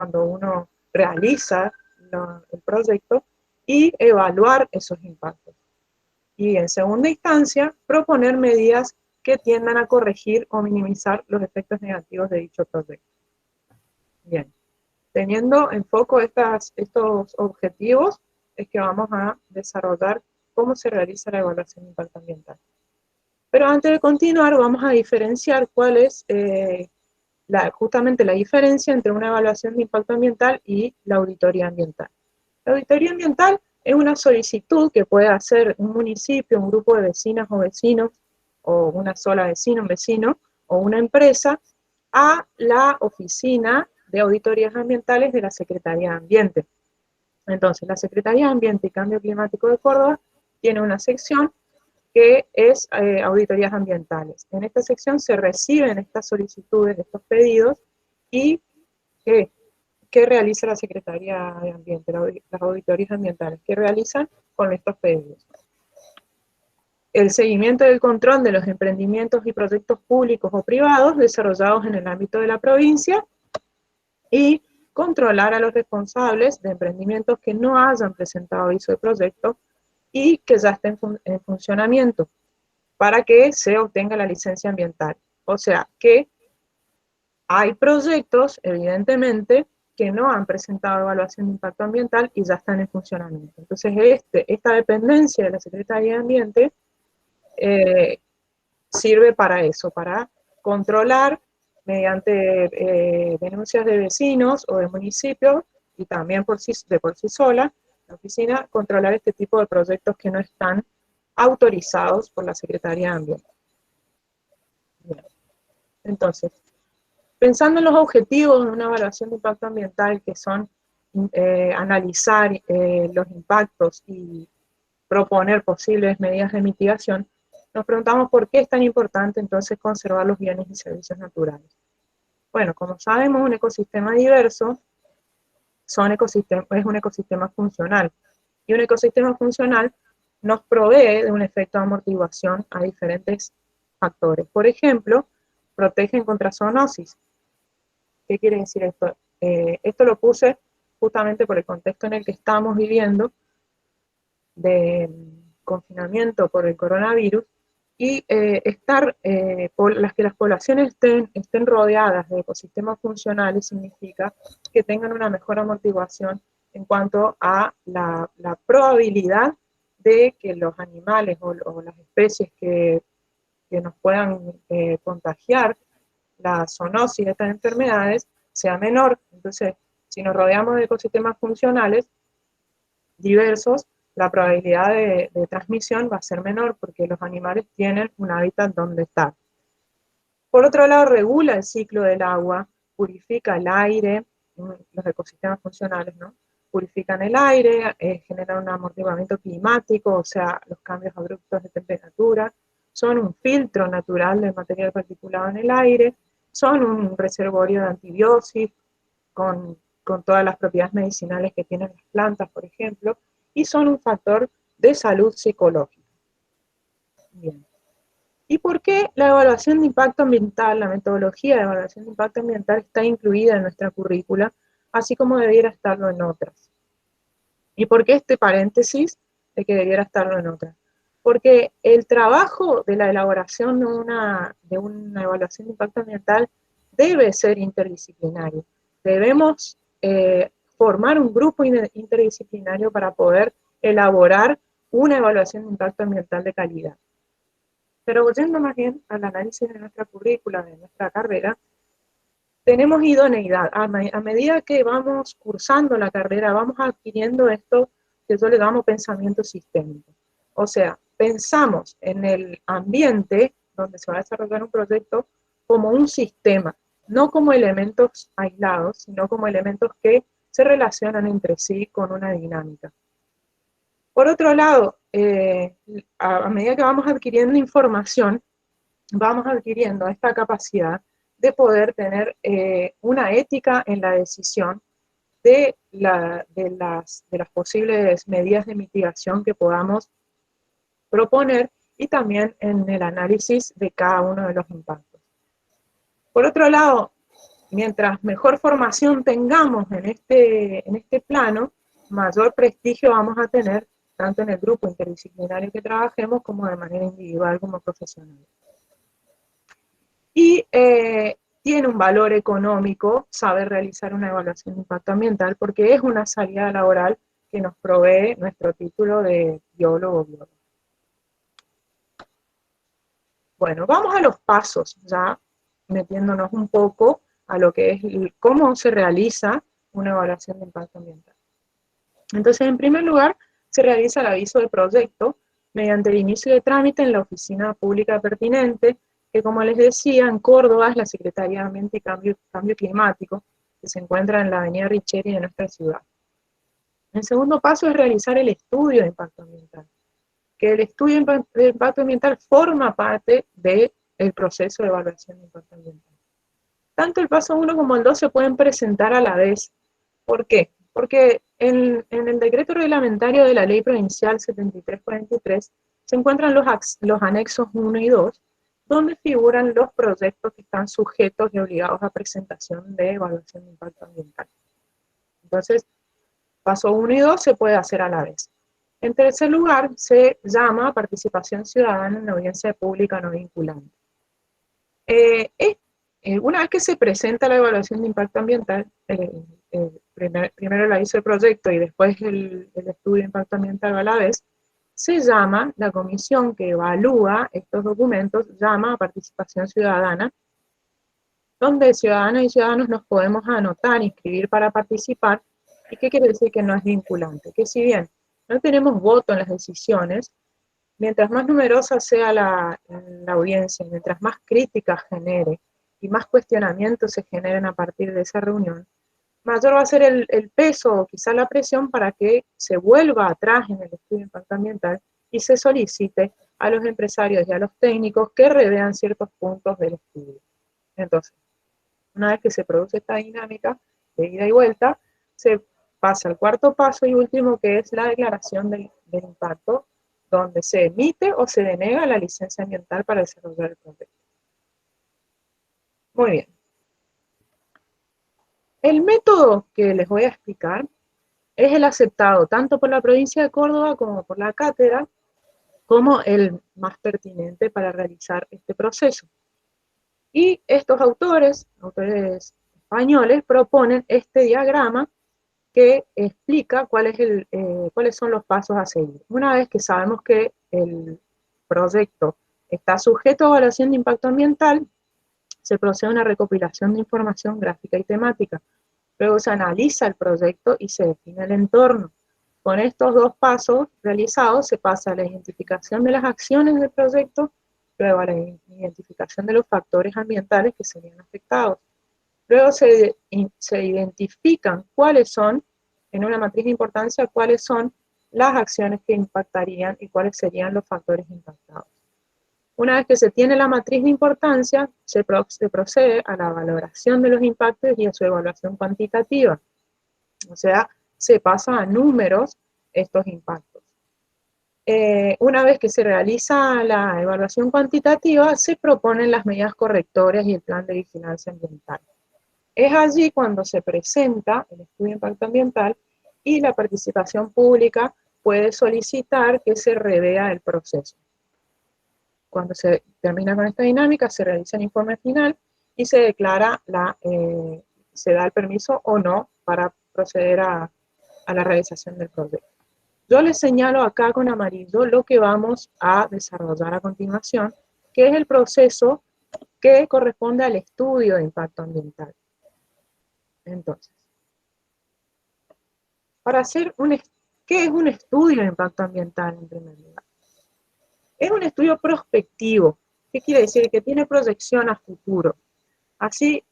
cuando uno realiza el proyecto, y evaluar esos impactos. Y en segunda instancia, proponer medidas que tiendan a corregir o minimizar los efectos negativos de dicho proyecto. Bien, teniendo en foco estos objetivos, es que vamos a desarrollar cómo se realiza la evaluación de impacto ambiental. Pero antes de continuar, vamos a diferenciar cuál es justamente la diferencia entre una evaluación de impacto ambiental y la auditoría ambiental. La auditoría ambiental es una solicitud que puede hacer un municipio, un grupo de vecinas o vecinos, o una sola vecina, un vecino, o una empresa, a la oficina de auditorías ambientales de la Secretaría de Ambiente. Entonces, la Secretaría de Ambiente y Cambio Climático de Córdoba tiene una sección que es auditorías ambientales. En esta sección se reciben estas solicitudes, estos pedidos, y ¿qué realiza la Secretaría de Ambiente, las auditorías ambientales? ¿Qué realizan con estos pedidos? El seguimiento y el control de los emprendimientos y proyectos públicos o privados desarrollados en el ámbito de la provincia, y controlar a los responsables de emprendimientos que no hayan presentado aviso de proyecto y que ya estén en funcionamiento, para que se obtenga la licencia ambiental. O sea, que hay proyectos, evidentemente, que no han presentado evaluación de impacto ambiental y ya están en funcionamiento. Entonces, esta dependencia de la Secretaría de Ambiente sirve para eso, para controlar mediante denuncias de vecinos o de municipios, y también de por sí sola, la oficina, controlar este tipo de proyectos que no están autorizados por la Secretaría de Ambiente. Bien. Entonces, pensando en los objetivos de una evaluación de impacto ambiental, que son analizar los impactos y proponer posibles medidas de mitigación, nos preguntamos por qué es tan importante entonces conservar los bienes y servicios naturales. Bueno, como sabemos, un ecosistema diverso es un ecosistema funcional, y un ecosistema funcional nos provee de un efecto de amortiguación a diferentes factores. Por ejemplo, protegen contra zoonosis. ¿Qué quiere decir esto? Esto lo puse justamente por el contexto en el que estamos viviendo, de confinamiento por el coronavirus, y que las poblaciones estén rodeadas de ecosistemas funcionales significa que tengan una mejor amortiguación en cuanto a la probabilidad de que los animales o las especies que nos puedan contagiar la zoonosis de estas enfermedades sea menor. Entonces, si nos rodeamos de ecosistemas funcionales diversos, la probabilidad de transmisión va a ser menor, porque los animales tienen un hábitat donde estar. Por otro lado, regula el ciclo del agua, purifica el aire, los ecosistemas funcionales, ¿no? Purifican el aire, generan un amortiguamiento climático, o sea, los cambios abruptos de temperatura, son un filtro natural del material particulado en el aire, son un reservorio de antibiosis, con todas las propiedades medicinales que tienen las plantas, por ejemplo, y son un factor de salud psicológica. Bien. ¿Y por qué la evaluación de impacto ambiental, la metodología de evaluación de impacto ambiental está incluida en nuestra currícula, así como debiera estarlo en otras? ¿Y por qué este paréntesis de que debiera estarlo en otras? Porque el trabajo de la elaboración de una evaluación de impacto ambiental debe ser interdisciplinario. Debemos formar un grupo interdisciplinario para poder elaborar una evaluación de impacto ambiental de calidad. Pero volviendo más bien al análisis de nuestra currícula, de nuestra carrera, tenemos idoneidad. A medida que vamos cursando la carrera, vamos adquiriendo esto que yo le llamo pensamiento sistémico. O sea, pensamos en el ambiente donde se va a desarrollar un proyecto como un sistema, no como elementos aislados, sino como elementos que se relacionan entre sí con una dinámica. Por otro lado, a medida que vamos adquiriendo información, vamos adquiriendo esta capacidad de poder tener una ética en la decisión de las posibles medidas de mitigación que podamos proponer, y también en el análisis de cada uno de los impactos. Por otro lado, mientras mejor formación tengamos en este plano, mayor prestigio vamos a tener tanto en el grupo interdisciplinario que trabajemos como de manera individual como profesional. Y tiene un valor económico saber realizar una evaluación de impacto ambiental porque es una salida laboral que nos provee nuestro título de biólogo o biólogo. Bueno, vamos a los pasos, ya metiéndonos un poco a lo que es cómo se realiza una evaluación de impacto ambiental. Entonces, en primer lugar, se realiza el aviso de proyecto mediante el inicio de trámite en la oficina pública pertinente, que como les decía, en Córdoba es la Secretaría de Ambiente y Cambio Climático, que se encuentra en la avenida Richeri de nuestra ciudad. El segundo paso es realizar el estudio de impacto ambiental, que el estudio de impacto ambiental forma parte del proceso de evaluación de impacto ambiental. Tanto el paso 1 como el 2 se pueden presentar a la vez. ¿Por qué? Porque en el decreto reglamentario de la Ley Provincial 7343 se encuentran los anexos 1 y 2, donde figuran los proyectos que están sujetos y obligados a presentación de evaluación de impacto ambiental. Entonces, paso 1 y 2 se puede hacer a la vez. En tercer lugar, se llama participación ciudadana en la audiencia pública no vinculante. Una vez que se presenta la evaluación de impacto ambiental, primero el aviso de proyecto y después el estudio de impacto ambiental a la vez, se llama, la comisión que evalúa estos documentos, llama a participación ciudadana, donde ciudadanas y ciudadanos nos podemos anotar, inscribir para participar. ¿Y qué quiere decir que no es vinculante? Que si bien no tenemos voto en las decisiones, mientras más numerosa sea la audiencia, mientras más críticas genere y más cuestionamientos se generen a partir de esa reunión, mayor va a ser el peso o quizá la presión para que se vuelva atrás en el estudio de impacto ambiental y se solicite a los empresarios y a los técnicos que revean ciertos puntos del estudio. Entonces, una vez que se produce esta dinámica de ida y vuelta, se pasa al cuarto paso y último, que es la declaración del impacto, donde se emite o se denega la licencia ambiental para desarrollar el proyecto. Muy bien. El método que les voy a explicar es el aceptado tanto por la provincia de Córdoba como por la cátedra como el más pertinente para realizar este proceso. Y estos autores españoles, proponen este diagrama que explica cuáles son los pasos a seguir. Una vez que sabemos que el proyecto está sujeto a evaluación de impacto ambiental, se procede a una recopilación de información gráfica y temática. Luego se analiza el proyecto y se define el entorno. Con estos dos pasos realizados se pasa a la identificación de las acciones del proyecto, luego a la identificación de los factores ambientales que serían afectados. Luego se identifican cuáles son, en una matriz de importancia, cuáles son las acciones que impactarían y cuáles serían los factores impactados. Una vez que se tiene la matriz de importancia, se procede a la valoración de los impactos y a su evaluación cuantitativa. O sea, se pasa a números estos impactos. Una vez que se realiza la evaluación cuantitativa, se proponen las medidas correctoras y el plan de vigilancia ambiental. Es allí cuando se presenta el estudio de impacto ambiental y la participación pública puede solicitar que se revea el proceso. Cuando se termina con esta dinámica, se realiza el informe final y se declara se da el permiso o no para proceder a la realización del proyecto. Yo les señalo acá con amarillo lo que vamos a desarrollar a continuación, que es el proceso que corresponde al estudio de impacto ambiental. Entonces, ¿qué es un estudio de impacto ambiental en primer lugar? Es un estudio prospectivo. ¿Qué quiere decir? Que tiene proyección a futuro. Así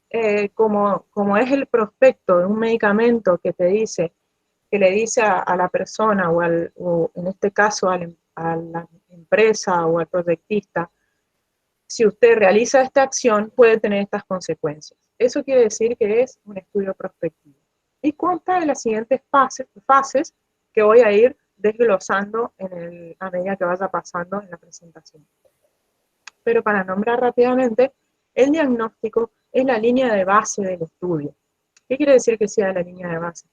como es el prospecto de un medicamento que le dice a la persona o en este caso a la empresa o al proyectista, si usted realiza esta acción puede tener estas consecuencias. Eso quiere decir que es un estudio prospectivo. Y consta de las siguientes fases que voy a ir desglosando a medida que vaya pasando en la presentación. Pero para nombrar rápidamente, el diagnóstico es la línea de base del estudio. ¿Qué quiere decir que sea la línea de base?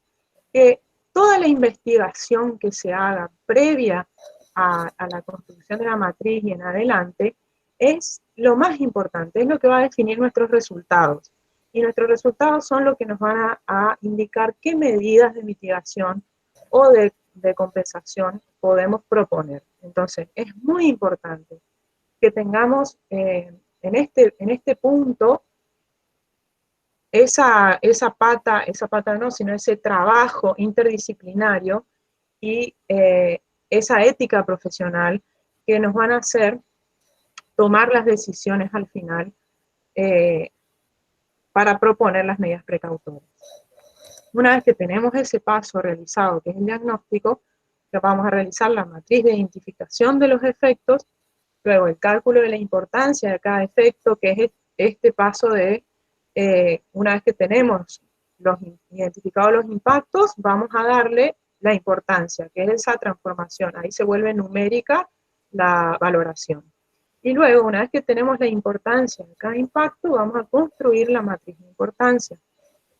Que toda la investigación que se haga previa a la construcción de la matriz y en adelante es lo más importante, es lo que va a definir nuestros resultados. Y nuestros resultados son lo que nos van a indicar qué medidas de mitigación o de compensación podemos proponer. Entonces, es muy importante que tengamos en este punto esa pata no, sino ese trabajo interdisciplinario y esa ética profesional que nos van a hacer tomar las decisiones al final para proponer las medidas precautorias. Una vez que tenemos ese paso realizado, que es el diagnóstico, que vamos a realizar la matriz de identificación de los efectos, luego el cálculo de la importancia de cada efecto, que es este paso de, una vez que tenemos identificados los impactos, vamos a darle la importancia, que es esa transformación. Ahí se vuelve numérica la valoración. Y luego, una vez que tenemos la importancia de cada impacto, vamos a construir la matriz de importancia.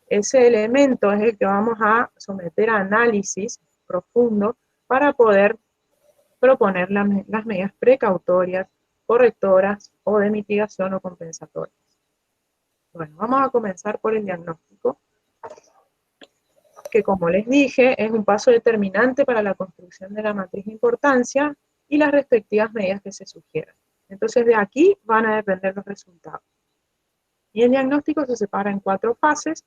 Ese elemento es el que vamos a someter a análisis profundo para poder proponer las medidas precautorias, correctoras o de mitigación o compensatorias. Bueno, vamos a comenzar por el diagnóstico, que como les dije, es un paso determinante para la construcción de la matriz de importancia y las respectivas medidas que se sugieran. Entonces, de aquí van a depender los resultados. Y el diagnóstico se separa en 4 fases: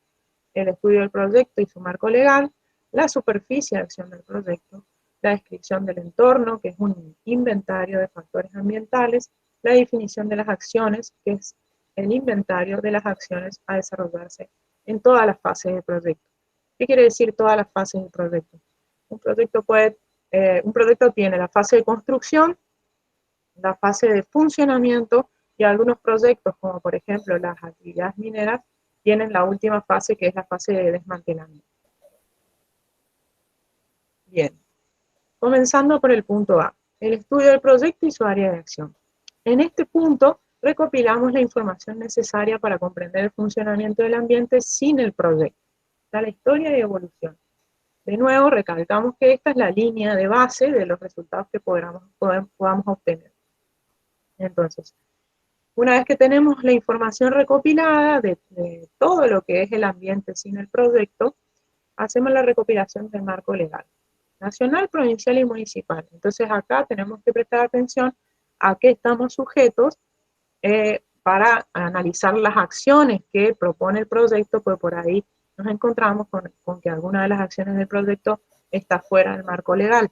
el estudio del proyecto y su marco legal, la superficie de acción del proyecto, la descripción del entorno, que es un inventario de factores ambientales, la definición de las acciones, que es el inventario de las acciones a desarrollarse en todas las fases del proyecto. ¿Qué quiere decir todas las fases del proyecto? Un proyecto tiene la fase de construcción, la fase de funcionamiento, y algunos proyectos, como por ejemplo las actividades mineras, tienen la última fase, que es la fase de desmantelamiento. Bien, comenzando por el punto A, el estudio del proyecto y su área de acción. En este punto, recopilamos la información necesaria para comprender el funcionamiento del ambiente sin el proyecto, la historia y evolución. De nuevo, recalcamos que esta es la línea de base de los resultados que podamos obtener. Entonces, una vez que tenemos la información recopilada de todo lo que es el ambiente sin el proyecto, hacemos la recopilación del marco legal, nacional, provincial y municipal. Entonces acá tenemos que prestar atención a qué estamos sujetos para analizar las acciones que propone el proyecto, pues por ahí nos encontramos con que alguna de las acciones del proyecto está fuera del marco legal.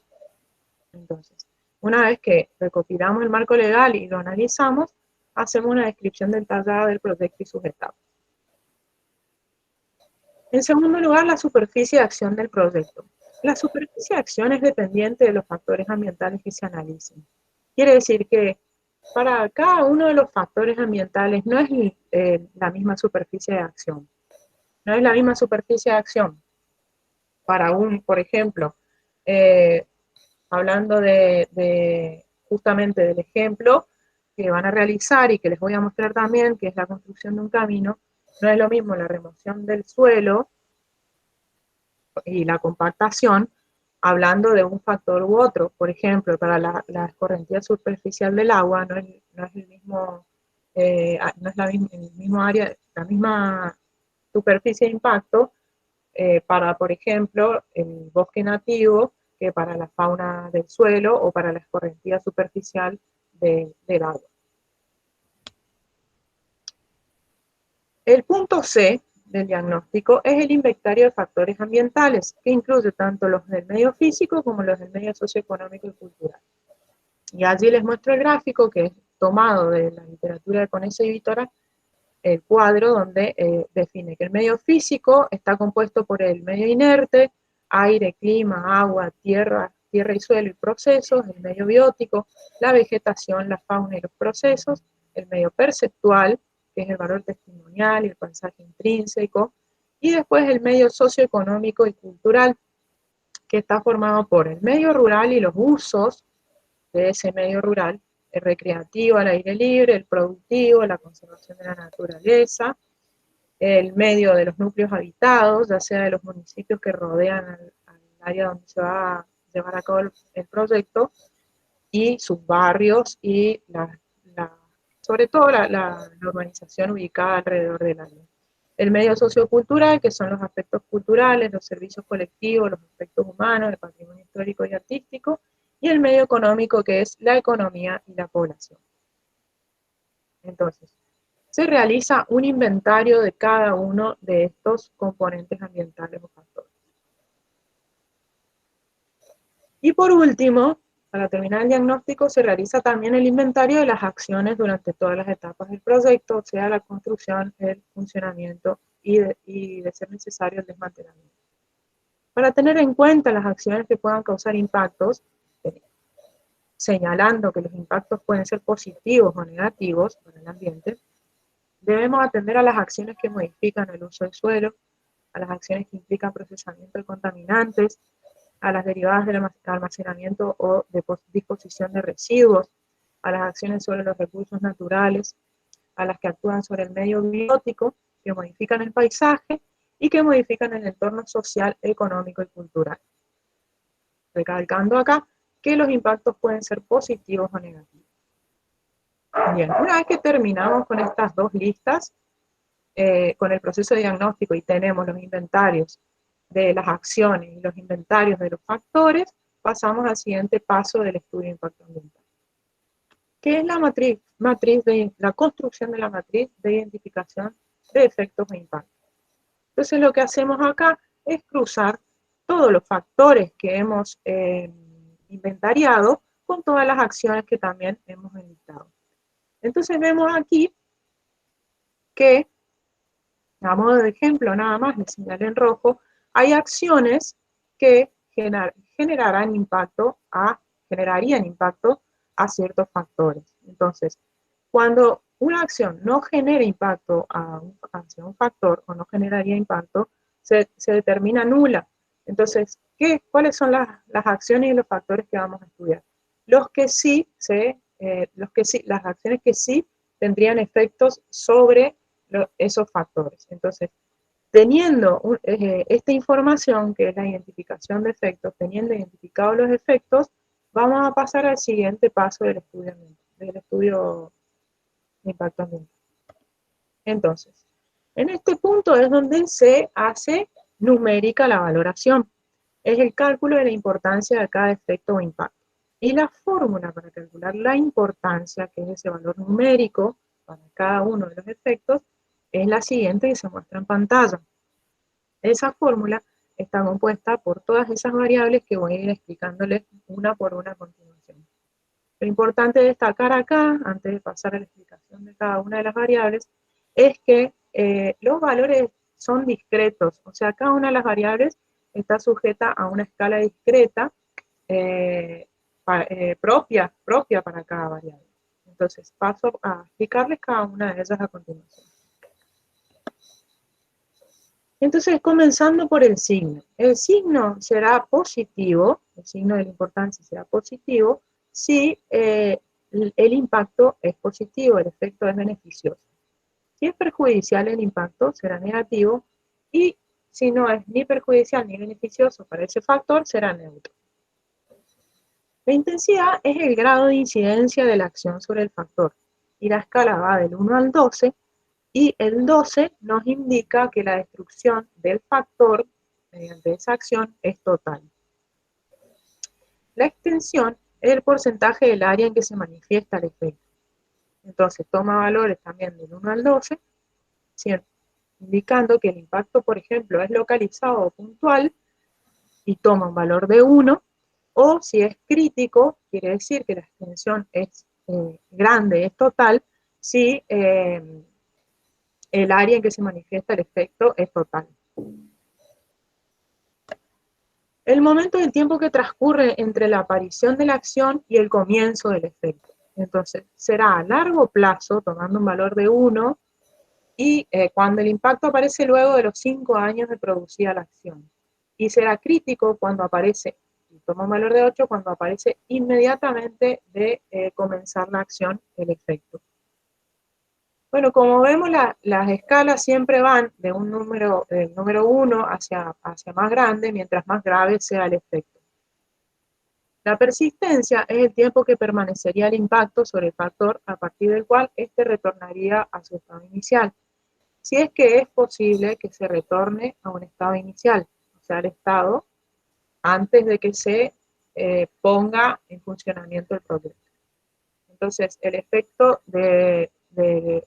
Entonces, una vez que recopilamos el marco legal y lo analizamos, hacemos una descripción detallada del proyecto y sus etapas. En segundo lugar, la superficie de acción del proyecto. La superficie de acción es dependiente de los factores ambientales que se analicen. Quiere decir que para cada uno de los factores ambientales no es la misma superficie de acción. No es la misma superficie de acción para por ejemplo, hablando justamente del ejemplo que van a realizar y que les voy a mostrar también, que es la construcción de un camino, no es lo mismo la remoción del suelo y la compactación, hablando de un factor u otro. Por ejemplo, para la escorrentía superficial del agua no es el mismo, no es el mismo área, la misma superficie de impacto para, por ejemplo, el bosque nativo, que para la fauna del suelo o para la escorrentía superficial del agua. El punto C del diagnóstico es el inventario de factores ambientales, que incluye tanto los del medio físico como los del medio socioeconómico y cultural. Y allí les muestro el gráfico que es tomado de la literatura de Conesa y Vítora, el cuadro donde define que el medio físico está compuesto por el medio inerte, aire, clima, agua, tierra y suelo y procesos, el medio biótico, la vegetación, la fauna y los procesos, el medio perceptual, que es el valor testimonial y el paisaje intrínseco, y después el medio socioeconómico y cultural, que está formado por el medio rural y los usos de ese medio rural, el recreativo al aire libre, el productivo, la conservación de la naturaleza, el medio de los núcleos habitados, ya sea de los municipios que rodean al área donde se va a llevar a cabo el proyecto, y sus barrios y sobre todo la urbanización ubicada alrededor del área. El medio sociocultural, que son los aspectos culturales, los servicios colectivos, los aspectos humanos, el patrimonio histórico y artístico, y el medio económico, que es la economía y la población. Entonces, se realiza un inventario de cada uno de estos componentes ambientales o factores. Y por último, para terminar el diagnóstico, se realiza también el inventario de las acciones durante todas las etapas del proyecto, o sea, la construcción, el funcionamiento y de ser necesario el desmantelamiento. Para tener en cuenta las acciones que puedan causar impactos, señalando que los impactos pueden ser positivos o negativos para el ambiente, debemos atender a las acciones que modifican el uso del suelo, a las acciones que implican procesamiento de contaminantes, a las derivadas del almacenamiento o de disposición de residuos, a las acciones sobre los recursos naturales, a las que actúan sobre el medio biótico, que modifican el paisaje y que modifican el entorno social, económico y cultural. Recalcando acá que los impactos pueden ser positivos o negativos. Bien, una vez que terminamos con estas dos listas, con el proceso de diagnóstico y tenemos los inventarios de las acciones y los inventarios de los factores, pasamos al siguiente paso del estudio de impacto ambiental, que es la construcción de la matriz de identificación de efectos e impactos. Entonces lo que hacemos acá es cruzar todos los factores que hemos inventariado con todas las acciones que también hemos enlistado. Entonces vemos aquí que, a modo de ejemplo nada más, le señalé en rojo, hay acciones que generarían impacto a ciertos factores. Entonces, cuando una acción no genera impacto hacia un factor o no generaría impacto, se determina nula. Entonces, ¿cuáles son las acciones y los factores que vamos a estudiar? Las acciones que sí tendrían efectos sobre esos factores. Entonces, teniendo esta información, que es la identificación de efectos, teniendo identificados los efectos, vamos a pasar al siguiente paso del estudio de impacto ambiental. Entonces, en este punto es donde se hace numérica la valoración. Es el cálculo de la importancia de cada efecto o impacto. Y la fórmula para calcular la importancia, que es ese valor numérico para cada uno de los efectos, es la siguiente que se muestra en pantalla. Esa fórmula está compuesta por todas esas variables que voy a ir explicándoles una por una a continuación. Lo importante destacar acá, antes de pasar a la explicación de cada una de las variables, es que los valores son discretos, o sea, cada una de las variables está sujeta a una escala discreta propia para cada variable. Entonces, paso a explicarles cada una de ellas a continuación. Entonces, comenzando por el signo. El signo será positivo, el signo de la importancia será positivo, si el impacto es positivo, el efecto es beneficioso. Si es perjudicial el impacto, será negativo, y si no es ni perjudicial ni beneficioso para ese factor, será neutro. La intensidad es el grado de incidencia de la acción sobre el factor, y la escala va del 1 al 12, y el 12 nos indica que la destrucción del factor mediante esa acción es total. La extensión es el porcentaje del área en que se manifiesta el efecto. Entonces toma valores también del 1 al 12, ¿cierto? Indicando que el impacto, por ejemplo, es localizado o puntual y toma un valor de 1, o si es crítico, quiere decir que la extensión es grande, es total, si el área en que se manifiesta el efecto es total. El momento del tiempo que transcurre entre la aparición de la acción y el comienzo del efecto. Entonces, será a largo plazo, tomando un valor de 1, y cuando el impacto aparece luego de los 5 años de producida la acción. Y será crítico cuando aparece, y toma un valor de 8, cuando aparece inmediatamente de comenzar la acción, el efecto. Bueno, como vemos, las escalas siempre van de un del número 1 hacia más grande, mientras más grave sea el efecto. La persistencia es el tiempo que permanecería el impacto sobre el factor a partir del cual éste retornaría a su estado inicial, si es que es posible que se retorne a un estado inicial, o sea, al estado antes de que se ponga en funcionamiento el proyecto. Entonces, el efecto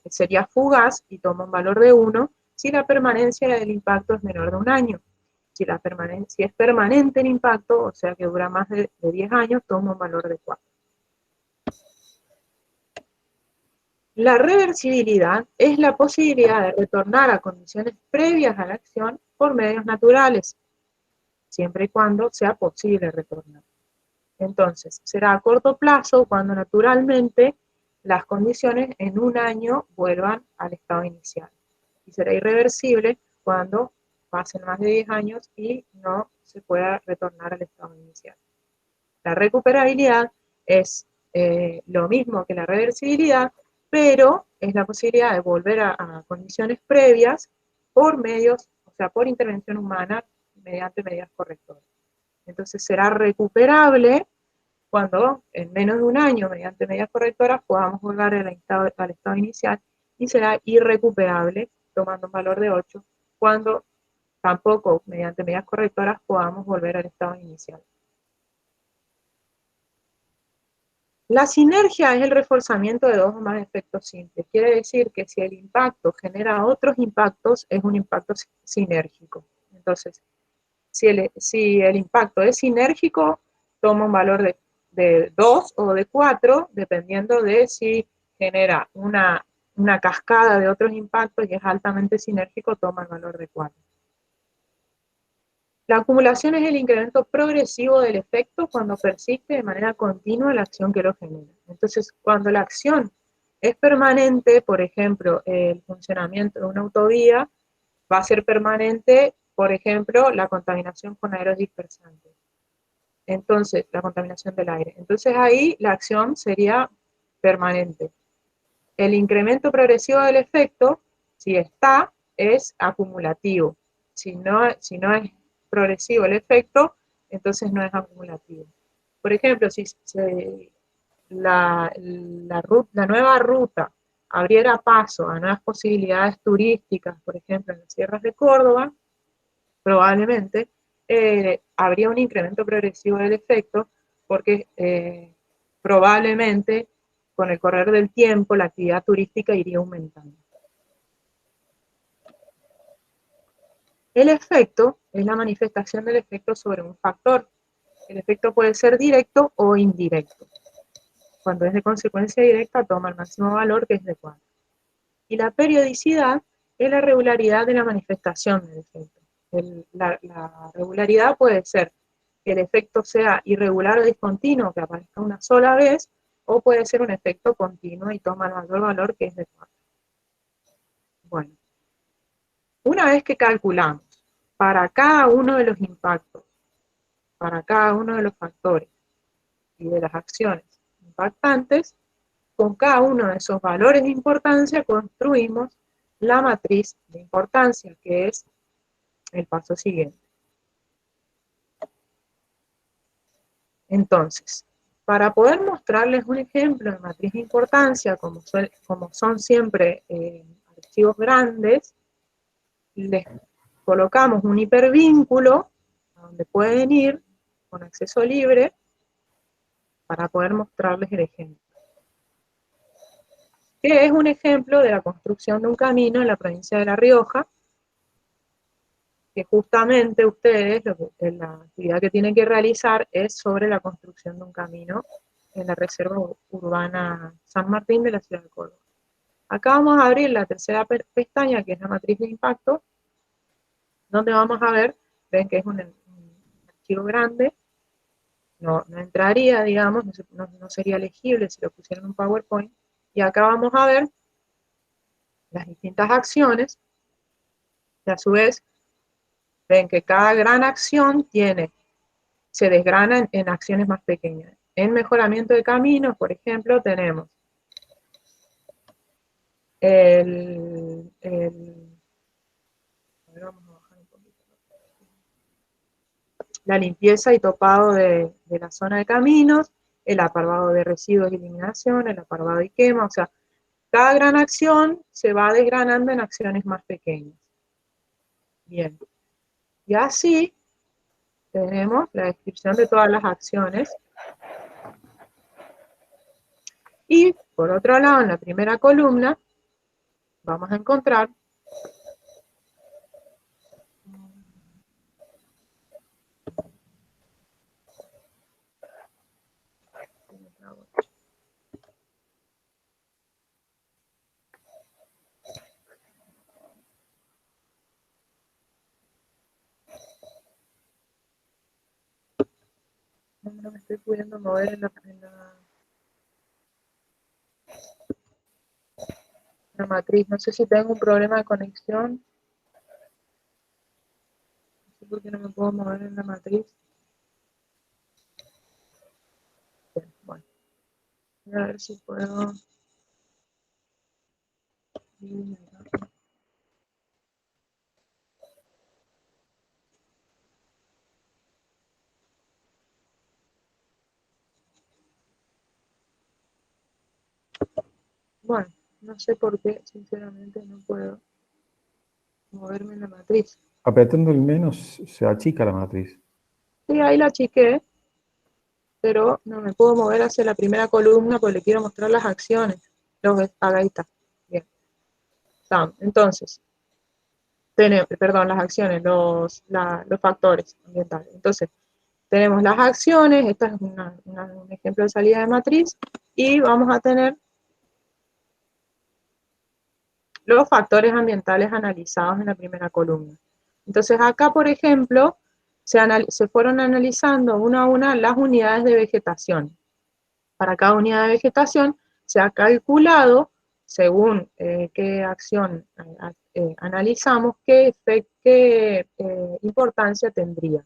sería fugaz y toma un valor de 1 si la permanencia del impacto es menor de un año. Si es permanente el impacto, o sea que dura más de 10 años, toma un valor de 4. La reversibilidad es la posibilidad de retornar a condiciones previas a la acción por medios naturales, siempre y cuando sea posible retornar. Entonces, será a corto plazo cuando naturalmente las condiciones en un año vuelvan al estado inicial. Y será irreversible cuando pasen más de 10 años y no se pueda retornar al estado inicial. La recuperabilidad es lo mismo que la reversibilidad, pero es la posibilidad de volver a condiciones previas por medios, o sea, por intervención humana mediante medidas correctoras. Entonces será recuperable cuando en menos de un año, mediante medidas correctoras, podamos volver al estado inicial, y será irrecuperable, tomando un valor de 8, cuando tampoco mediante medidas correctoras podamos volver al estado inicial. La sinergia es el reforzamiento de dos o más efectos simples. Quiere decir que si el impacto genera otros impactos, es un impacto sinérgico. Entonces, si el impacto es sinérgico, toma un valor de 2 o de 4, dependiendo de si genera una cascada de otros impactos y es altamente sinérgico, toma el valor de 4. La acumulación es el incremento progresivo del efecto cuando persiste de manera continua la acción que lo genera. Entonces, cuando la acción es permanente, por ejemplo, el funcionamiento de una autovía, va a ser permanente, por ejemplo, la contaminación con aeros dispersantes. Entonces, la contaminación del aire. Entonces ahí la acción sería permanente. El incremento progresivo del efecto, si está, es acumulativo. Si no es progresivo el efecto, entonces no es acumulativo. Por ejemplo, si la nueva ruta abriera paso a nuevas posibilidades turísticas, por ejemplo, en las sierras de Córdoba, probablemente habría un incremento progresivo del efecto, porque probablemente con el correr del tiempo la actividad turística iría aumentando. El efecto es la manifestación del efecto sobre un factor. El efecto puede ser directo o indirecto. Cuando es de consecuencia directa, toma el máximo valor, que es de 4. Y la periodicidad es la regularidad de la manifestación del efecto. La regularidad puede ser que el efecto sea irregular o discontinuo, que aparezca una sola vez, o puede ser un efecto continuo y toma el mayor valor, que es de 4. Bueno, una vez que calculamos para cada uno de los impactos, para cada uno de los factores y de las acciones impactantes, con cada uno de esos valores de importancia construimos la matriz de importancia, que es el paso siguiente. Entonces, para poder mostrarles un ejemplo de matriz de importancia, como son siempre archivos grandes, les colocamos un hipervínculo a donde pueden ir con acceso libre para poder mostrarles el ejemplo. Que es un ejemplo de la construcción de un camino en la provincia de La Rioja, que justamente ustedes, la actividad que tienen que realizar es sobre la construcción de un camino en la Reserva Urbana San Martín de la ciudad de Córdoba. Acá vamos a abrir la tercera pestaña, que es la matriz de impacto, donde vamos a ver, ven que es un archivo grande, no entraría, digamos, no sería legible si lo pusieran en un PowerPoint, y acá vamos a ver las distintas acciones, y a su vez ven que cada gran acción se desgrana en acciones más pequeñas. En mejoramiento de caminos, por ejemplo, tenemos A ver, vamos a bajar un poquito. La limpieza y topado de la zona de caminos, el aparvado de residuos y eliminación, el aparvado y quema, o sea, cada gran acción se va desgranando en acciones más pequeñas. Bien, y así tenemos la descripción de todas las acciones. Y por otro lado, en la primera columna, vamos a encontrar no me estoy pudiendo mover en la matriz. No sé si tengo un problema de conexión. No sé por qué no me puedo mover en la matriz. Bien, bueno, voy a ver si puedo. Bueno, no sé por qué, sinceramente no puedo moverme en la matriz. Apretando el menos se achica la matriz. Sí, ahí la achiqué, pero no me puedo mover hacia la primera columna porque le quiero mostrar las acciones. Ahí está. Bien. Entonces, perdón, las acciones, los factores ambientales. Entonces, tenemos las acciones, esta es un ejemplo de salida de matriz, y vamos a tener los factores ambientales analizados en la primera columna. Entonces acá, por ejemplo, se fueron analizando una a una las unidades de vegetación. Para cada unidad de vegetación se ha calculado, según qué acción analizamos, qué importancia tendría.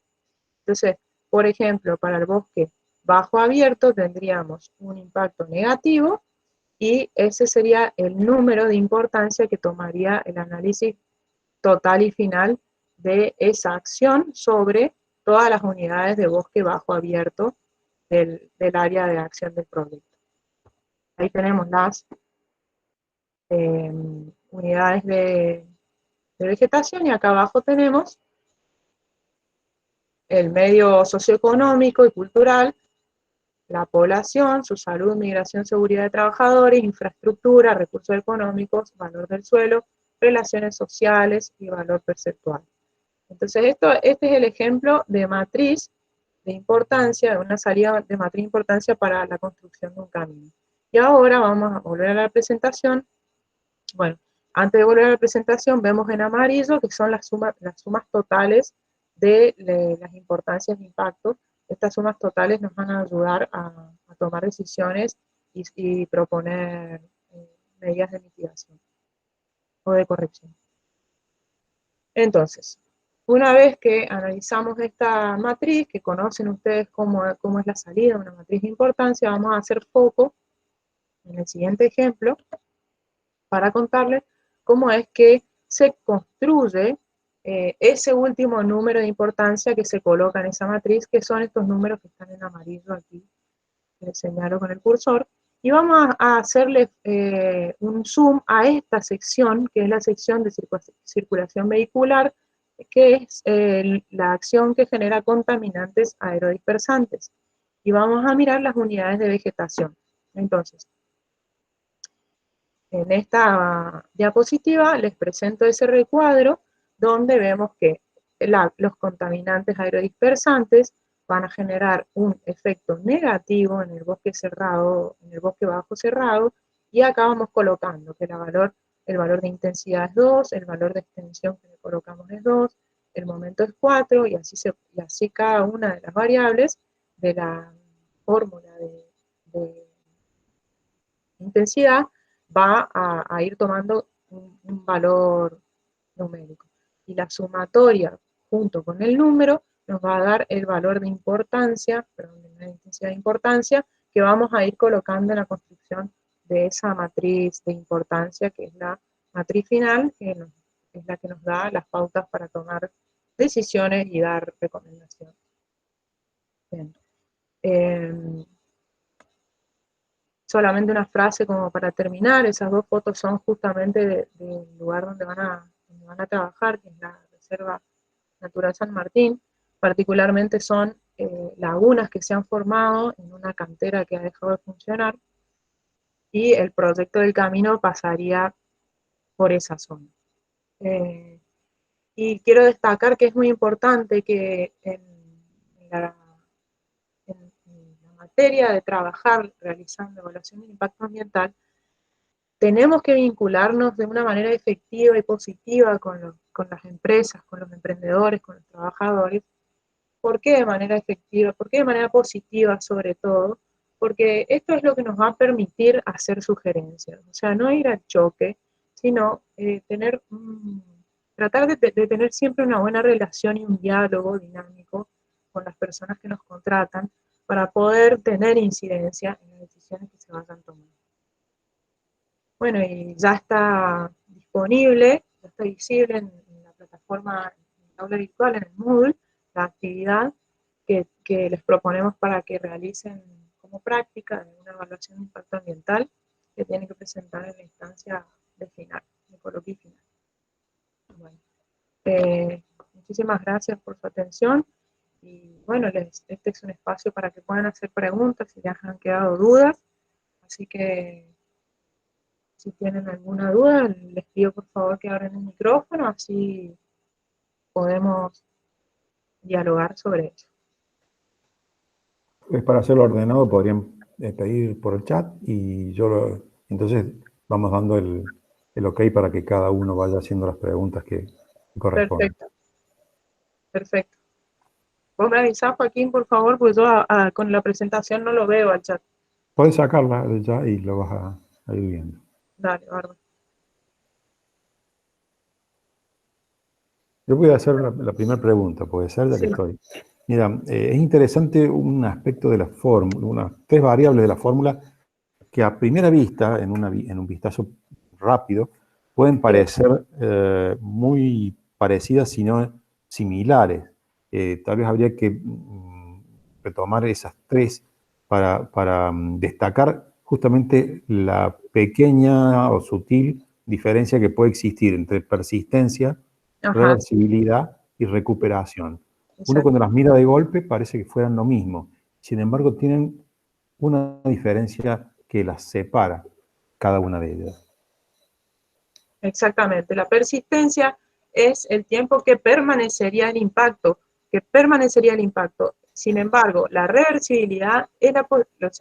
Entonces, por ejemplo, para el bosque bajo abierto tendríamos un impacto negativo y ese sería el número de importancia que tomaría el análisis total y final de esa acción sobre todas las unidades de bosque bajo abierto del área de acción del proyecto. Ahí tenemos las unidades de vegetación y acá abajo tenemos el medio socioeconómico y cultural, la población, su salud, migración, seguridad de trabajadores, infraestructura, recursos económicos, valor del suelo, relaciones sociales y valor perceptual. Entonces, este es el ejemplo de matriz de importancia, de una salida de matriz de importancia para la construcción de un camino. Y ahora vamos a volver a la presentación. Bueno, antes de volver a la presentación, vemos en amarillo que son las sumas totales de las importancias de impacto. Estas sumas totales nos van a ayudar a tomar decisiones y proponer medidas de mitigación o de corrección. Entonces, una vez que analizamos esta matriz, que conocen ustedes cómo es la salida de una matriz de importancia, vamos a hacer foco en el siguiente ejemplo para contarles cómo es que se construye ese último número de importancia que se coloca en esa matriz, que son estos números que están en amarillo aquí, que les señalo con el cursor, y vamos a hacerle un zoom a esta sección, que es la sección de circulación vehicular, que es la acción que genera contaminantes aerodispersantes. Y vamos a mirar las unidades de vegetación. Entonces, en esta diapositiva les presento ese recuadro donde vemos que los contaminantes aerodispersantes van a generar un efecto negativo en el bosque cerrado, en el bosque bajo cerrado, y acá vamos colocando que el valor de intensidad es 2, el valor de extensión que le colocamos es 2, el momento es 4, y así cada una de las variables de la fórmula de intensidad va a ir tomando un valor numérico. Y la sumatoria junto con el número nos va a dar el valor de importancia, perdón, de intensidad de importancia, que vamos a ir colocando en la construcción de esa matriz de importancia, que es la matriz final, es la que nos da las pautas para tomar decisiones y dar recomendaciones. Bien. Solamente una frase como para terminar. Esas dos fotos son justamente del lugar donde van a trabajar, que es la Reserva Natural San Martín. Particularmente son lagunas que se han formado en una cantera que ha dejado de funcionar, y el proyecto del camino pasaría por esa zona. Y quiero destacar que es muy importante que en la materia de trabajar realizando evaluación de impacto ambiental, tenemos que vincularnos de una manera efectiva y positiva con las empresas, con los emprendedores, con los trabajadores. ¿Por qué de manera efectiva? ¿Por qué de manera positiva sobre todo? Porque esto es lo que nos va a permitir hacer sugerencias, o sea, no ir al choque, sino tratar de tener siempre una buena relación y un diálogo dinámico con las personas que nos contratan para poder tener incidencia en las decisiones que se vayan tomando. Bueno, y ya está disponible, ya está visible en la plataforma, en el aula virtual, en el Moodle, la actividad que les proponemos para que realicen como práctica de una evaluación de impacto ambiental que tienen que presentar en la instancia de final, de coloquio final. Bueno, muchísimas gracias por su atención, y bueno, este es un espacio para que puedan hacer preguntas si les han quedado dudas, así que si tienen alguna duda, les pido por favor que abran el micrófono, así podemos dialogar sobre eso. Para hacerlo ordenado podrían pedir por el chat y entonces vamos dando el ok para que cada uno vaya haciendo las preguntas que corresponden. Perfecto. Perfecto. Vos me avisás, Joaquín, por favor, porque yo con la presentación no lo veo al chat. Puedes sacarla de ya y lo vas a ir viendo. Dale, bárbaro. Yo voy a hacer la primera pregunta, puede ser, ya que estoy. Mira, es interesante un aspecto de la fórmula, unas 3 variables de la fórmula que a primera vista, en un vistazo rápido, pueden parecer muy parecidas, sino similares. Tal vez habría que retomar esas 3 para destacar justamente la pequeña o sutil diferencia que puede existir entre persistencia, reversibilidad y recuperación. Uno cuando las mira de golpe parece que fueran lo mismo. Sin embargo, tienen una diferencia que las separa, cada una de ellas. Exactamente. La persistencia es el tiempo que permanecería el impacto, Sin embargo, la reversibilidad es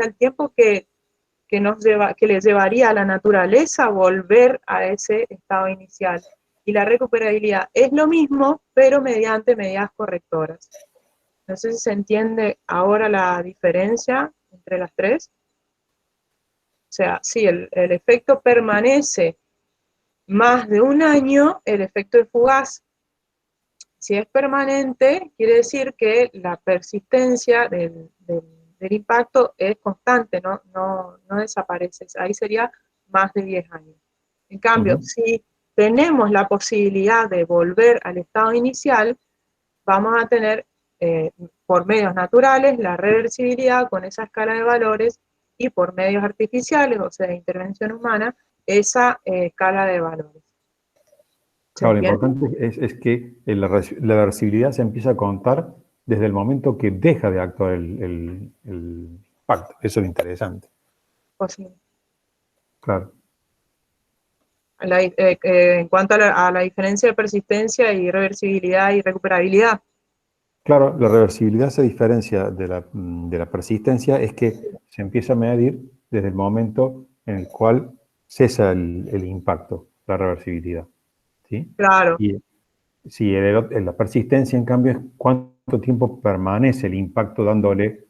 el tiempo que les llevaría a la naturaleza volver a ese estado inicial. Y la recuperabilidad es lo mismo, pero mediante medidas correctoras. No sé si se entiende ahora la diferencia entre las 3. O sea, si el efecto permanece más de un año, el efecto es fugaz. Si es permanente, quiere decir que la persistencia del impacto es constante, no desaparece. Ahí sería más de 10 años. En cambio, si tenemos la posibilidad de volver al estado inicial, vamos a tener por medios naturales la reversibilidad con esa escala de valores, y por medios artificiales, o sea, de intervención humana, esa escala de valores. Claro, lo importante es que la reversibilidad se empieza a contar desde el momento que deja de actuar el impacto. Eso es interesante. Posible. Claro. En cuanto a la diferencia de persistencia y reversibilidad y recuperabilidad. Claro, la reversibilidad se diferencia de la persistencia, es que se empieza a medir desde el momento en el cual cesa el impacto, la reversibilidad. ¿Sí? Claro. Y si la persistencia, en cambio, es cuánto tiempo permanece el impacto dándole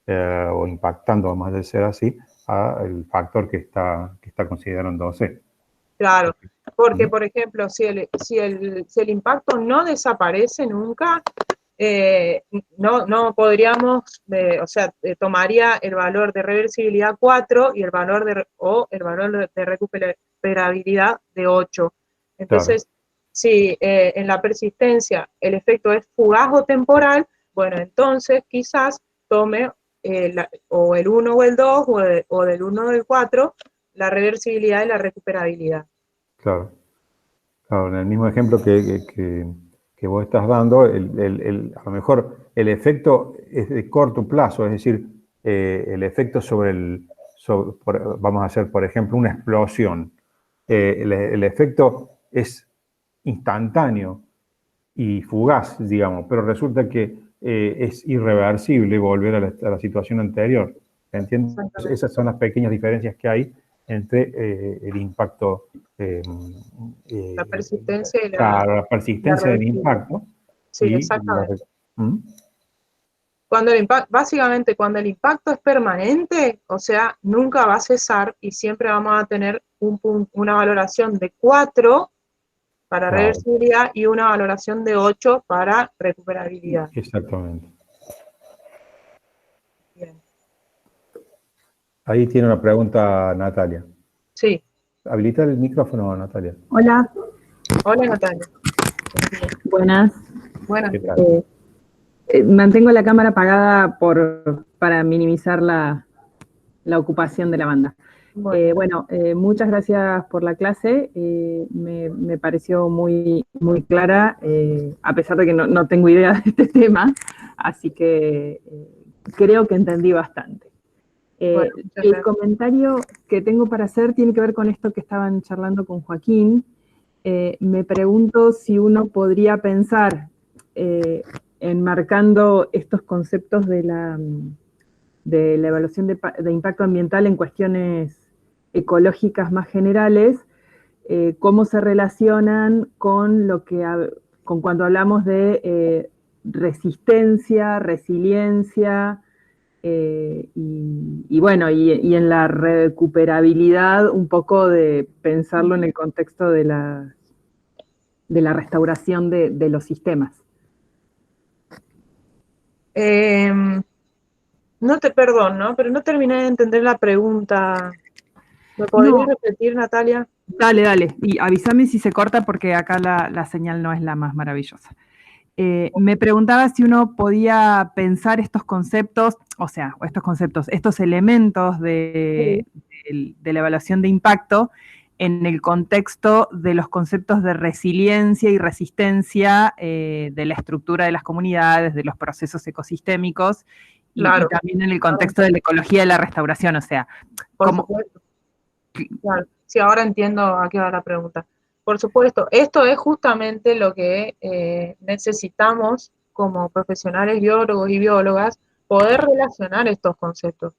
o impactando, vamos a decir así, al factor que está considerándose. Claro, porque por ejemplo, si el impacto no desaparece nunca, no podríamos, o sea, tomaría el valor de reversibilidad 4 y el valor de recuperabilidad de 8. Entonces, Claro, si en la persistencia el efecto es fugaz o temporal, bueno, entonces quizás tome o el 1 o el 2 o del 1 o del 4 la reversibilidad y la recuperabilidad. claro. Claro, en el mismo ejemplo que vos estás dando, a lo mejor el efecto es de corto plazo, es decir, el efecto vamos a hacer, por ejemplo, una explosión. El efecto es instantáneo y fugaz, digamos, pero resulta que es irreversible volver a la situación anterior. ¿Entiendes? Exactamente. Esas son las pequeñas diferencias que hay entre el impacto, eh, La eh, persistencia y claro, la la persistencia del reversibilidad. impacto Sí, y exactamente. ¿Mm? Básicamente, cuando el impacto es permanente, o sea, nunca va a cesar y siempre vamos a tener una valoración de 4 para Claro, reversibilidad y una valoración de 8 para recuperabilidad. exactamente. Bien. Ahí tiene una pregunta Natalia. Sí. Habilita el micrófono, Natalia. Hola, Hola, Natalia. Buenos días. buenas. Buenos ¿Qué días. tal? Mantengo la cámara apagada para minimizar la ocupación de la banda. Bueno, Muchas gracias por la clase. Me pareció muy, muy clara, a pesar de que no tengo idea de este tema, así que creo que entendí bastante. bueno, muchas El gracias. comentario que tengo para hacer tiene que ver con esto que estaban charlando con Joaquín. Me pregunto si uno podría pensar, enmarcando estos conceptos de la evaluación de impacto ambiental en cuestiones ecológicas más generales, cómo se relacionan con con cuando hablamos de resistencia, resiliencia, y en la recuperabilidad, un poco de pensarlo en el contexto de la restauración de los sistemas. No te perdono, pero no terminé de entender la pregunta. ¿Me podrías No, repetir, Natalia? dale, y avísame si se corta porque acá la señal no es la más maravillosa. Me preguntaba si uno podía pensar estos conceptos, estos elementos Sí. de la evaluación de impacto en el contexto de los conceptos de resiliencia y resistencia de la estructura de las comunidades, de los procesos ecosistémicos y Claro, también en el contexto de la ecología de la restauración, o sea, por como... supuesto. Claro, sí, ahora entiendo a qué va la pregunta. Por supuesto, esto es justamente lo que necesitamos como profesionales biólogos y biólogas, poder relacionar estos conceptos.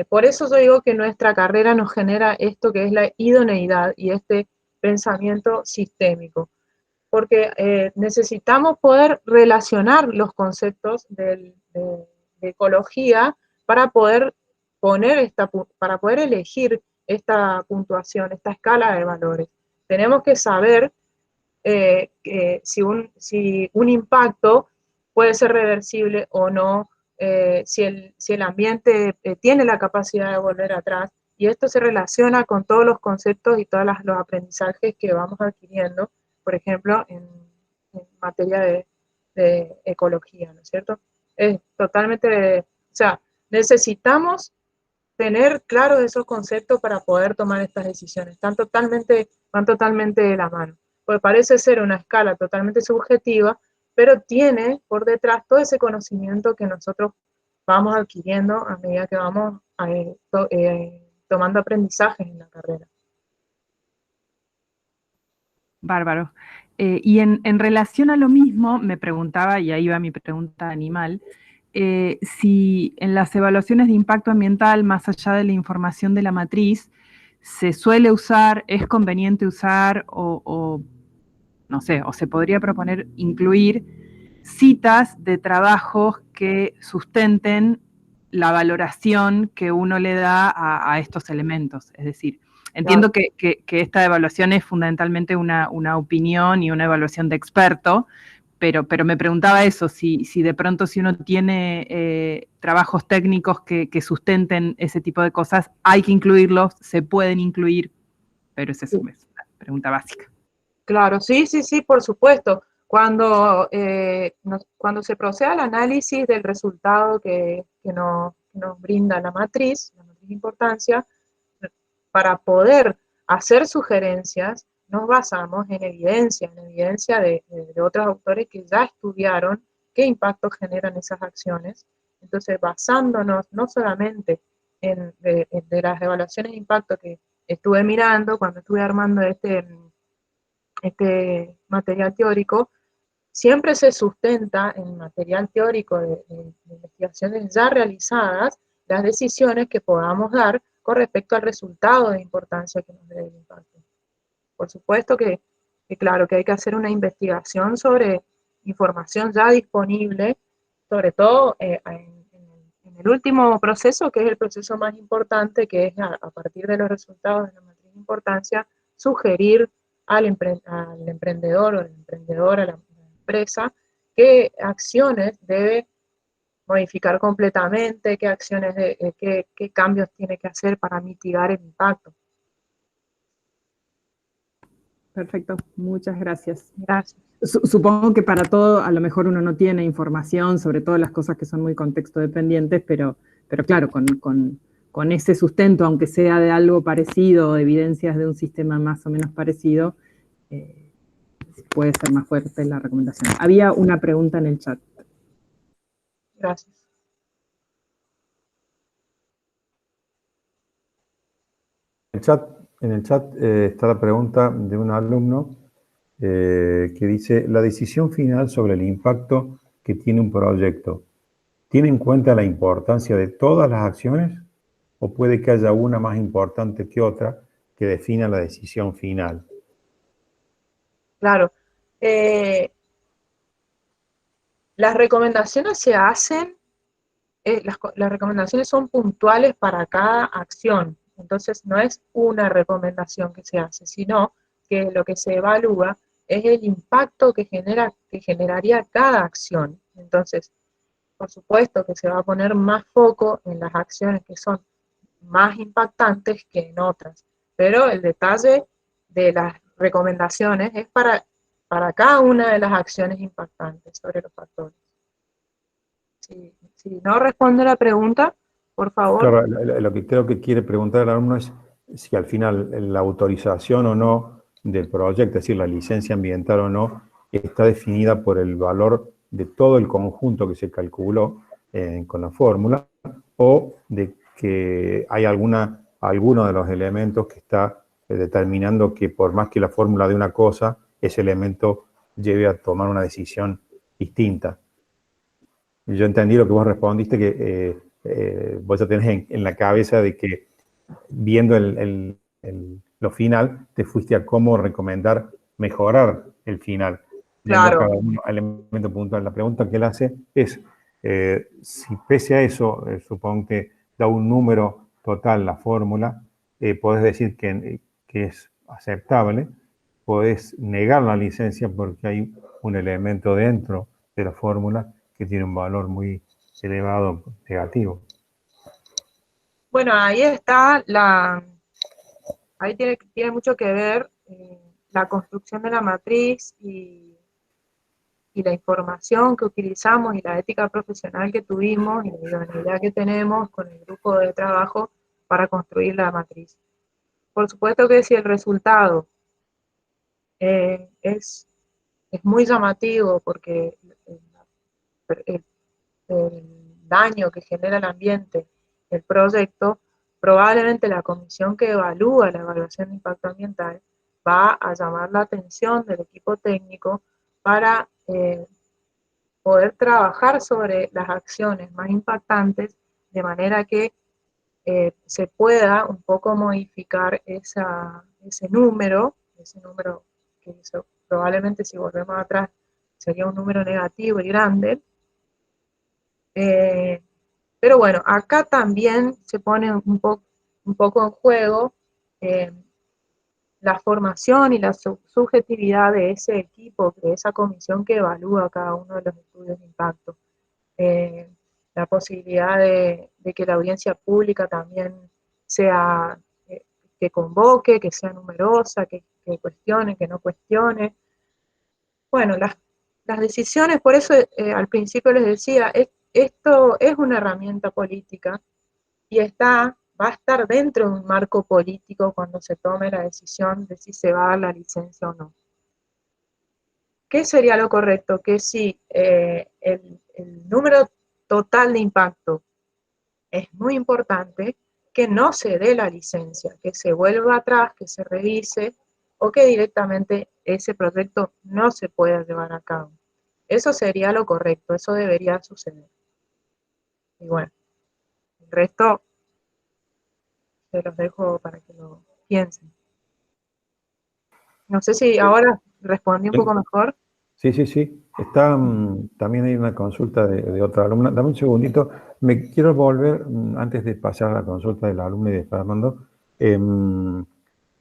Por eso yo digo que nuestra carrera nos genera esto que es la idoneidad y este pensamiento sistémico, porque necesitamos poder relacionar los conceptos de ecología para poder para poder elegir esta puntuación, esta escala de valores. Tenemos que saber que si un impacto puede ser reversible o no, si el ambiente tiene la capacidad de volver atrás, y esto se relaciona con todos los conceptos y todos los aprendizajes que vamos adquiriendo, por ejemplo, en materia de ecología, ¿no es cierto? Es totalmente, o sea, necesitamos tener claros esos conceptos para poder tomar estas decisiones. Van totalmente de la mano. Porque parece ser una escala totalmente subjetiva, pero tiene por detrás todo ese conocimiento que nosotros vamos adquiriendo a medida que vamos tomando aprendizajes en la carrera. Bárbaro. Y en relación a lo mismo, me preguntaba, y ahí va mi pregunta animal, si en las evaluaciones de impacto ambiental, más allá de la información de la matriz, se suele usar, es conveniente usar no sé, o se podría proponer incluir citas de trabajos que sustenten la valoración que uno le da a estos elementos. Es decir, entiendo Claro. que esta evaluación es fundamentalmente una opinión y una evaluación de experto, pero me preguntaba eso, si de pronto si uno tiene trabajos técnicos que sustenten ese tipo de cosas, hay que incluirlos, se pueden incluir, pero es eso, es una pregunta básica. Claro, sí, sí, sí, por supuesto. Cuando se procede al análisis del resultado que nos brinda la matriz de importancia, para poder hacer sugerencias, nos basamos en evidencia de otros autores que ya estudiaron qué impacto generan esas acciones. Entonces, basándonos no solamente de las evaluaciones de impacto que estuve mirando cuando estuve armando este material teórico, siempre se sustenta en material teórico de investigaciones ya realizadas las decisiones que podamos dar con respecto al resultado de importancia que nos dé el impacto. Por supuesto claro, que hay que hacer una investigación sobre información ya disponible, sobre todo en el último proceso, que es el proceso más importante, que es a partir de los resultados de la matriz de importancia, sugerir al emprendedor o al emprendedor, a la empresa, qué acciones debe modificar completamente, qué cambios tiene que hacer para mitigar el impacto. Perfecto, muchas gracias. Gracias. Supongo que para todo, a lo mejor uno no tiene información sobre todas las cosas que son muy contexto dependientes, pero claro, con ese sustento, aunque sea de algo parecido, evidencias de un sistema más o menos parecido, puede ser más fuerte la recomendación. Había una pregunta en el chat. Gracias. En el chat está la pregunta de un alumno que dice, la decisión final sobre el impacto que tiene un proyecto, ¿tiene en cuenta la importancia de todas las acciones o puede que haya una más importante que otra que defina la decisión final? Claro. Las recomendaciones se hacen, las recomendaciones son puntuales para cada acción. Entonces, no es una recomendación que se hace, sino que lo que se evalúa es el impacto que generaría cada acción. Entonces, por supuesto que se va a poner más foco en las acciones que son más impactantes que en otras. Pero el detalle de las recomendaciones es para cada una de las acciones impactantes sobre los factores. Si no responde la pregunta, por favor. Claro, lo que creo que quiere preguntar el alumno es si al final la autorización o no del proyecto, es decir, la licencia ambiental o no, está definida por el valor de todo el conjunto que se calculó con la fórmula, o de que hay alguno de los elementos que está determinando que por más que la fórmula de una cosa, ese elemento lleve a tomar una decisión distinta. Yo entendí lo que vos respondiste, que vos ya tenés en la cabeza de que viendo lo final, te fuiste a cómo recomendar mejorar el final. Claro. Cada uno elemento puntual. La pregunta que él hace es, si pese a eso, supongo que da un número total la fórmula, podés decir que es aceptable, podés negar la licencia porque hay un elemento dentro de la fórmula que tiene un valor muy elevado negativo. Bueno, ahí tiene mucho que ver la construcción de la matriz y la información que utilizamos y la ética profesional que tuvimos y la idoneidad que tenemos con el grupo de trabajo para construir la matriz. Por supuesto que si el resultado es muy llamativo porque el daño que genera el ambiente, el proyecto, probablemente la comisión que evalúa la evaluación de impacto ambiental va a llamar la atención del equipo técnico para poder trabajar sobre las acciones más impactantes de manera que se pueda un poco modificar ese número que probablemente si volvemos atrás sería un número negativo y grande. Pero bueno, acá también se pone un poco en juego la formación y la subjetividad de ese equipo, de esa comisión que evalúa cada uno de los estudios de impacto. La posibilidad de que la audiencia pública también sea, que convoque, que sea numerosa, que cuestione, que no cuestione. Bueno, las decisiones, por eso al principio les decía, esto es una herramienta política y va a estar dentro de un marco político cuando se tome la decisión de si se va a dar la licencia o no. ¿Qué sería lo correcto? Que si el número total de impacto es muy importante, que no se dé la licencia, que se vuelva atrás, que se revise o que directamente ese proyecto no se pueda llevar a cabo. Eso sería lo correcto, eso debería suceder. Y bueno, el resto se los dejo para que lo piensen. No sé si ahora respondí un poco mejor. Sí, sí, sí. Está, también hay una consulta de otra alumna. Dame un segundito. Me quiero volver, antes de pasar a la consulta de la alumna y de Fernando,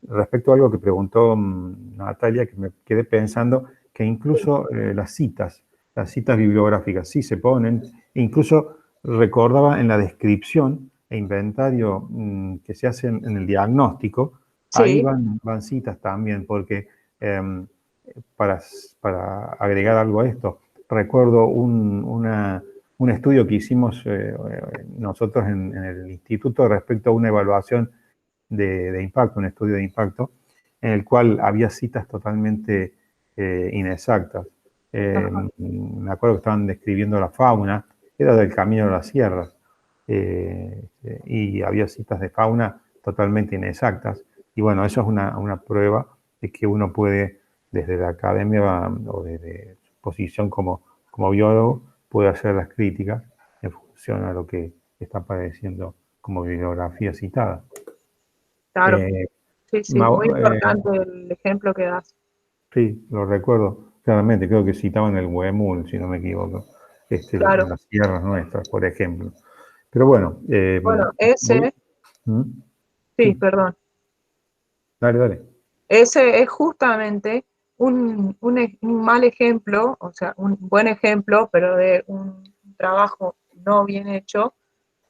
respecto a algo que preguntó Natalia, que me quedé pensando, que incluso las citas bibliográficas sí se ponen, e incluso recordaba en la descripción e inventario que se hace en el diagnóstico, ahí Sí, van citas también, porque para agregar algo a esto, recuerdo un estudio que hicimos nosotros en el instituto respecto a una evaluación de impacto, un estudio de impacto, en el cual había citas totalmente inexactas. Me acuerdo que estaban describiendo la fauna, era del Camino de las Sierras, y había citas de fauna totalmente inexactas. Y bueno, eso es una prueba de que uno puede, desde la academia o desde su posición como biólogo, puede hacer las críticas en función a lo que está apareciendo como bibliografía citada. claro. Eh, Sí, sí, muy Ma- eh, importante el ejemplo que das. sí, lo recuerdo claramente, creo que citaban el Huemul, si no me equivoco, Claro. las sierras nuestras, por ejemplo. Pero bueno, Bueno, ¿Mm? sí, Sí, perdón. dale, dale. Ese es justamente un mal ejemplo, o sea, un buen ejemplo, pero de un trabajo no bien hecho,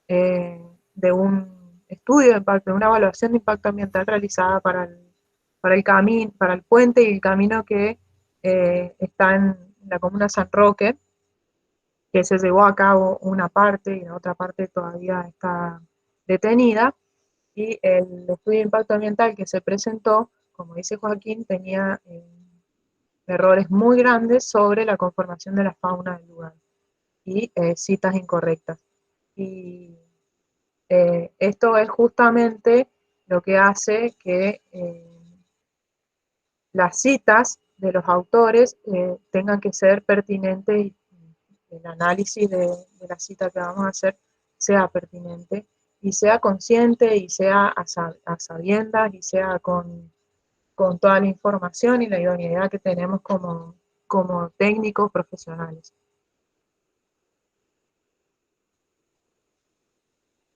de un estudio de impacto, de una evaluación de impacto ambiental realizada para el camino, para el puente y el camino que está en la comuna San Roque, que se llevó a cabo una parte y la otra parte todavía está detenida. Y el estudio de impacto ambiental que se presentó, como dice Joaquín, tenía errores muy grandes sobre la conformación de la fauna del lugar y citas incorrectas. Y esto es justamente lo que hace que las citas de los autores tengan que ser pertinentes y el análisis de la cita que vamos a hacer sea pertinente y sea consciente y sea a sabiendas y sea con toda la información y la idoneidad que tenemos como técnicos profesionales.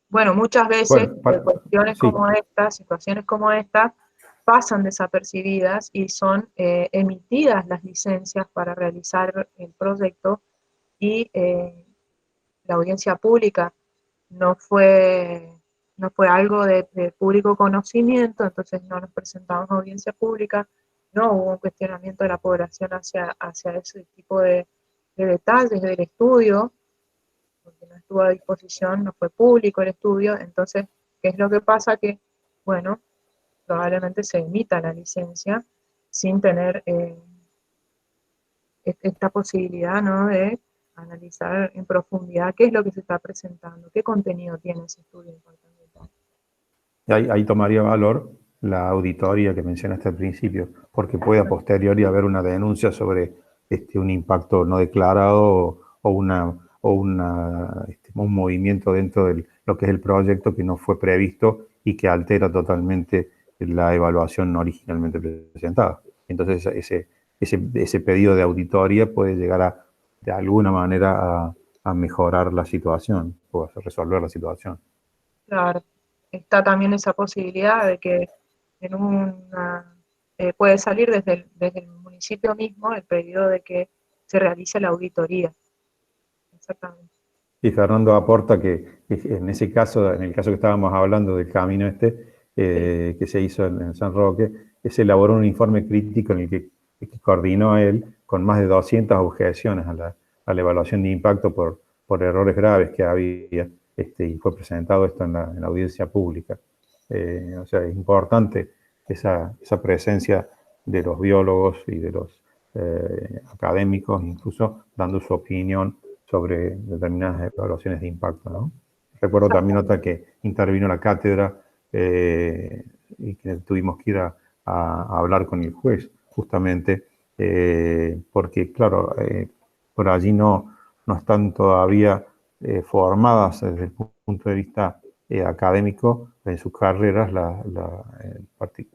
Bueno, muchas veces Bueno, cuestiones sí, como estas, situaciones como estas, pasan desapercibidas y son emitidas las licencias para realizar el proyecto y la audiencia pública no fue, no fue algo de público conocimiento, entonces no nos presentamos a audiencia pública, no hubo un cuestionamiento de la población hacia ese tipo de detalles del estudio, porque no estuvo a disposición, no fue público el estudio, entonces, ¿qué es lo que pasa? Que, bueno, probablemente se emita la licencia sin tener esta posibilidad, ¿no?, de analizar en profundidad qué es lo que se está presentando, qué contenido tiene ese estudio de impacto ambiental. ahí tomaría valor la auditoría que mencionaste al principio, porque puede a posteriori haber una denuncia sobre un impacto no declarado un movimiento dentro de lo que es el proyecto que no fue previsto y que altera totalmente la evaluación originalmente presentada. Entonces, ese pedido de auditoría puede llegar de alguna manera a mejorar la situación o a resolver la situación. Claro, está también esa posibilidad de que en una puede salir desde el municipio mismo el pedido de que se realice la auditoría. Exactamente. Y Fernando aporta que en ese caso, en el caso que estábamos hablando del camino que se hizo en San Roque, se elaboró un informe crítico en el que coordinó él con más de 200 objeciones a la evaluación de impacto por errores graves que había, y fue presentado esto en la audiencia pública. O sea, es importante esa presencia de los biólogos y de los académicos, incluso dando su opinión sobre determinadas evaluaciones de impacto, ¿no? Recuerdo también otra que intervino la cátedra y que tuvimos que ir a hablar con el juez, justamente porque, claro, por allí no están todavía formadas desde el punto de vista académico en sus carreras,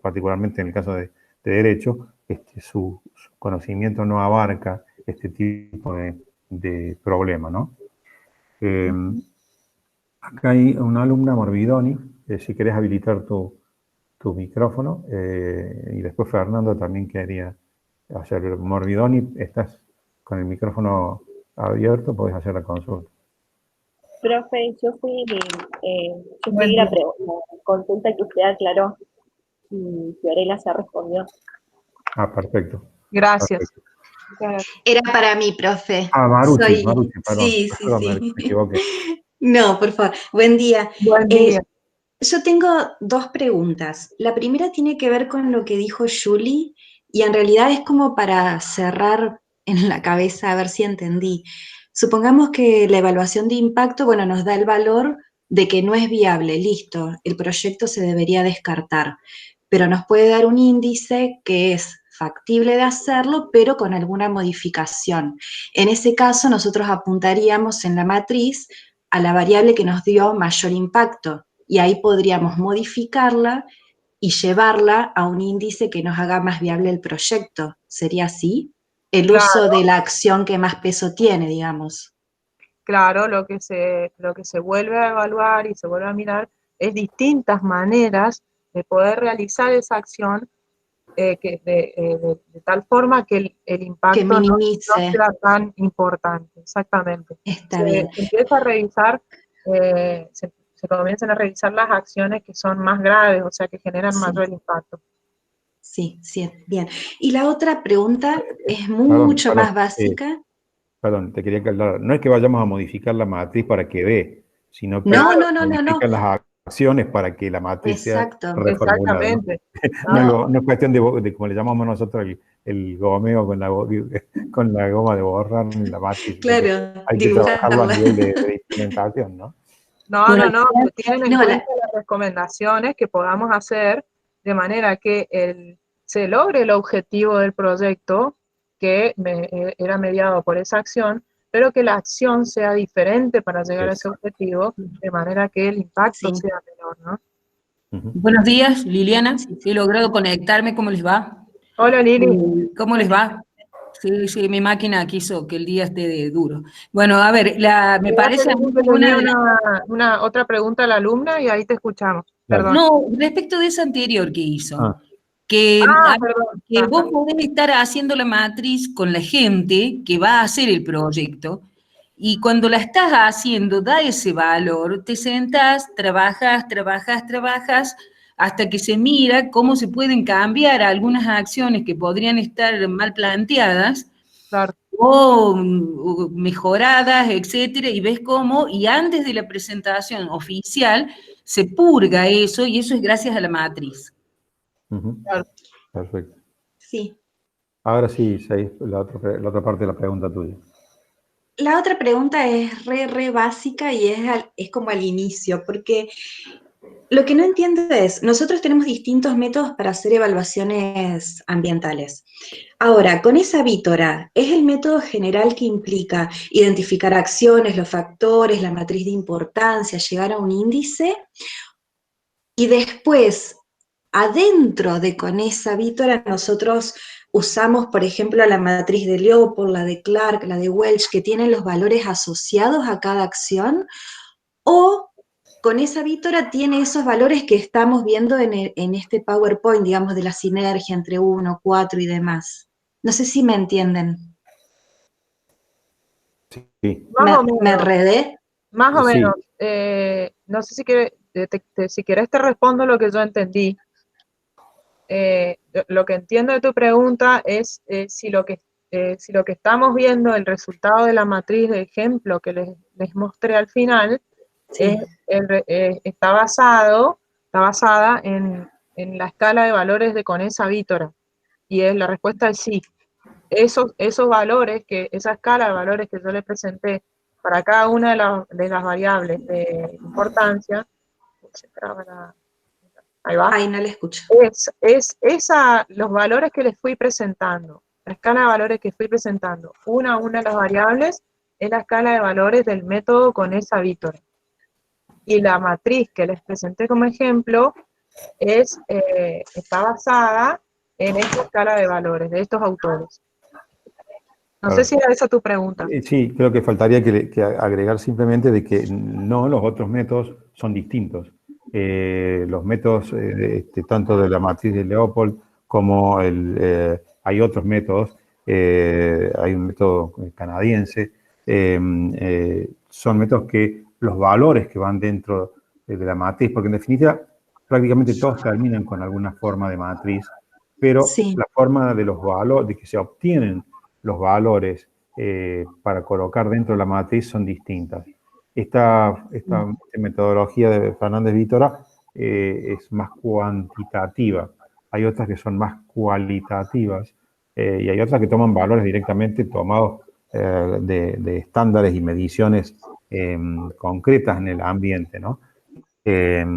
particularmente en el caso de Derecho, su conocimiento no abarca este tipo de problema, ¿no? Acá hay una alumna, Morbidoni, si querés habilitar tu micrófono, y después Fernando también quería hacer. Morbidoni, estás con el micrófono abierto, podés hacer la consulta. Profe, yo fui la consulta que usted aclaró y Fiorella se respondió. Ah, perfecto. Gracias. Perfecto. Era para mí, profe. Marucci, perdón. Sí. Me equivoqué. No, por favor. Buen día. Buen día. Yo tengo dos preguntas. La primera tiene que ver con lo que dijo Julie y en realidad es como para cerrar en la cabeza a ver si entendí. Supongamos que la evaluación de impacto, bueno, nos da el valor de que no es viable, listo, el proyecto se debería descartar, pero nos puede dar un índice que es factible de hacerlo, pero con alguna modificación. En ese caso, nosotros apuntaríamos en la matriz a la variable que nos dio mayor impacto, y ahí podríamos modificarla y llevarla a un índice que nos haga más viable el proyecto. ¿Sería así? El Claro. uso de la acción que más peso tiene, digamos. Claro, lo que se vuelve a evaluar y se vuelve a mirar es distintas maneras de poder realizar esa acción de tal forma que el impacto no sea tan importante. Exactamente. Está bien. Se empieza a revisar, se comienzan a revisar las acciones que son más graves, o sea, que generan mayor impacto. Sí, bien. Y la otra pregunta es mucho más básica. Perdón, te quería aclarar. No es que vayamos a modificar la matriz para que dé, sino que modificar las acciones para que la matriz sea reformulada. Exactamente. No es cuestión de como le llamamos nosotros, el gomeo con la goma de borrar la matriz. Claro, hay que trabajarlo a nivel de implementación, ¿no? No, tienen en cuenta las recomendaciones que podamos hacer de manera que se logre el objetivo del proyecto que era mediado por esa acción, pero que la acción sea diferente para llegar a ese objetivo, de manera que el impacto sea menor, ¿no? Buenos días, Liliana. He logrado conectarme. ¿Cómo les va? Hola, Lili. ¿Cómo les va? Sí, mi máquina quiso que el día esté duro. Bueno, a ver, me parece... una otra pregunta a la alumna y ahí te escuchamos. Perdón. No, respecto de esa anterior que hizo. Que vos podés estar haciendo la matriz con la gente que va a hacer el proyecto y cuando la estás haciendo da ese valor, te sentás, trabajas hasta que se mira cómo se pueden cambiar algunas acciones que podrían estar mal planteadas o mejoradas, etcétera, y ves cómo, y antes de la presentación oficial se purga eso y eso es gracias a la matriz. Perfecto. Sí. Ahora sí, la otra parte de la pregunta tuya. La otra pregunta es re básica y es como al inicio, porque lo que no entiendo es, nosotros tenemos distintos métodos para hacer evaluaciones ambientales. Ahora, con esa vítora, ¿es el método general que implica identificar acciones, los factores, la matriz de importancia, llegar a un índice? Y después, adentro de con esa vítora, nosotros usamos, por ejemplo, la matriz de Leopold, la de Clark, la de Welch, que tienen los valores asociados a cada acción, o con esa vítora tiene esos valores que estamos viendo en este PowerPoint, digamos, de la sinergia entre 1, 4 y demás. No sé si me entienden. Sí. Más o ¿Me menos. enredé? Más o Sí. menos. No sé si si quieres te respondo lo que yo entendí. Lo que entiendo de tu pregunta es si lo que estamos viendo, el resultado de la matriz de ejemplo que les mostré al final, Sí. está basada en la escala de valores de Conesa Vítora. Y la respuesta es sí. Esos valores, esa escala de valores que yo les presenté para cada una de las variables de importancia, ahí va, Ay, no le escucho. los valores que les fui presentando, la escala de valores que fui presentando, una a una de las variables, es la escala de valores del método Conesa Vítora. Y la matriz que les presenté como ejemplo está basada en esta escala de valores de estos autores. No sé si era esa tu pregunta. Sí, creo que faltaría que agregar simplemente de que no, los otros métodos son distintos. Los métodos, tanto de la matriz de Leopold como hay otros métodos, hay un método canadiense, son métodos que los valores que van dentro de la matriz, porque en definitiva prácticamente todos terminan con alguna forma de matriz, pero Sí. la forma de los valores, de que se obtienen los valores para colocar dentro de la matriz son distintas. Esta metodología de Fernández Vítora es más cuantitativa. Hay otras que son más cualitativas y hay otras que toman valores directamente tomados de estándares y mediciones concretas en el ambiente, ¿no? Es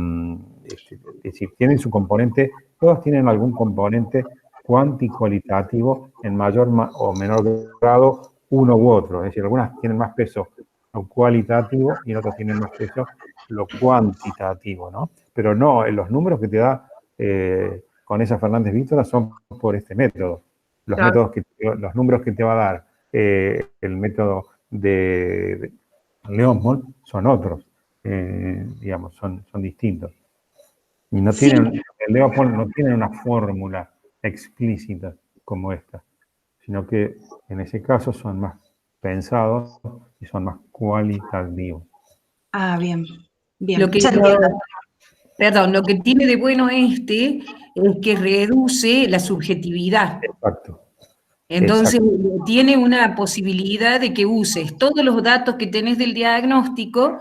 decir, tienen su componente, todos tienen algún componente cuanticualitativo en mayor o menor grado, uno u otro. Es decir, algunas tienen más peso lo cualitativo y en otras tienen más peso lo cuantitativo, ¿no? Pero no, los números que te da Conesa Fernández Vítora son por este método. Claro. Los números que te va a dar el método de Leopold son otros. Digamos, son distintos. Y no Sí. tienen, el Leopold no tiene una fórmula explícita como esta, sino que en ese caso son más pensados y son más cualitativos. Ah, bien. Bien. Lo que, Ya entiendo. perdón, lo que tiene de bueno es que reduce la subjetividad. Exacto. Entonces, Exacto. tiene una posibilidad de que uses todos los datos que tenés del diagnóstico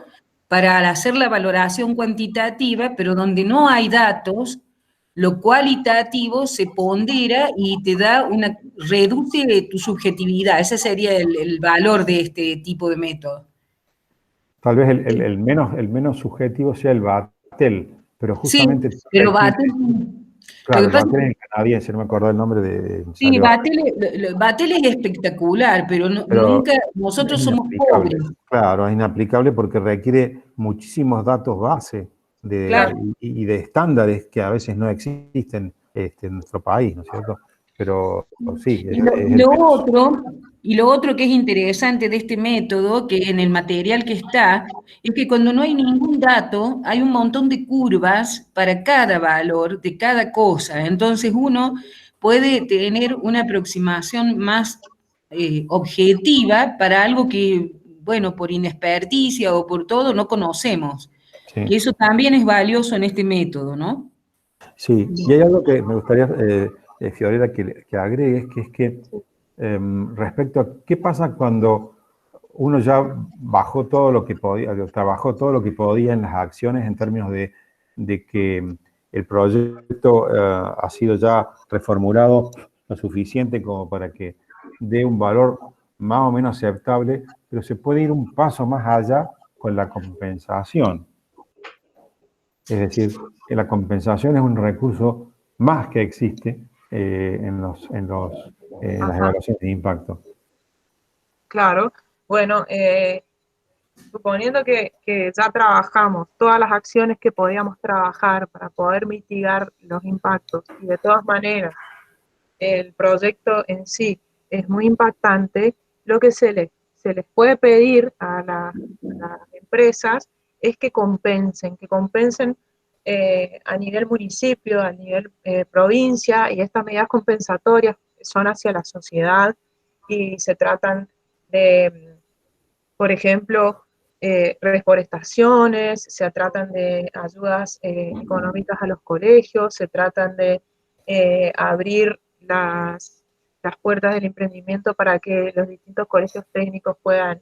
para hacer la valoración cuantitativa, pero donde no hay datos, lo cualitativo se pondera y te da reduce tu subjetividad. Ese sería el valor de este tipo de método. Tal vez el menos subjetivo sea el Batel, pero Sí, justamente pero requiere, claro, lo que el pasa Batel es el canadiense, no me acuerdo el nombre me sí, salió. Batel es espectacular, pero Pero nunca, es nosotros somos inaplicable. pobres. Claro, es inaplicable porque requiere muchísimos datos base Claro. y de estándares que a veces no existen en nuestro país, ¿no es cierto? Pero sí, es el menos. Y lo otro que es interesante de este método, que en el material que está, es que cuando no hay ningún dato, hay un montón de curvas para cada valor de cada cosa. Entonces uno puede tener una aproximación más objetiva para algo que, bueno, por inexperticia o por todo no conocemos. Sí. Y eso también es valioso en este método, ¿no? Sí, y hay algo que me gustaría, Fiorella, que agregues, que es que respecto a qué pasa cuando uno ya bajó todo lo que podía, trabajó todo lo que podía en las acciones en términos de que el proyecto ha sido ya reformulado lo suficiente como para que dé un valor más o menos aceptable, pero se puede ir un paso más allá con la compensación. Es decir, que la compensación es un recurso más que existe en las evaluaciones de impacto. Claro. Bueno, suponiendo que ya trabajamos todas las acciones que podíamos trabajar para poder mitigar los impactos y de todas maneras el proyecto en sí es muy impactante, lo que se les puede pedir a las empresas es que compensen a nivel municipio, a nivel provincia, y estas medidas compensatorias son hacia la sociedad y se tratan de, por ejemplo, reforestaciones, se tratan de ayudas económicas a los colegios, se tratan de abrir las puertas del emprendimiento para que los distintos colegios técnicos puedan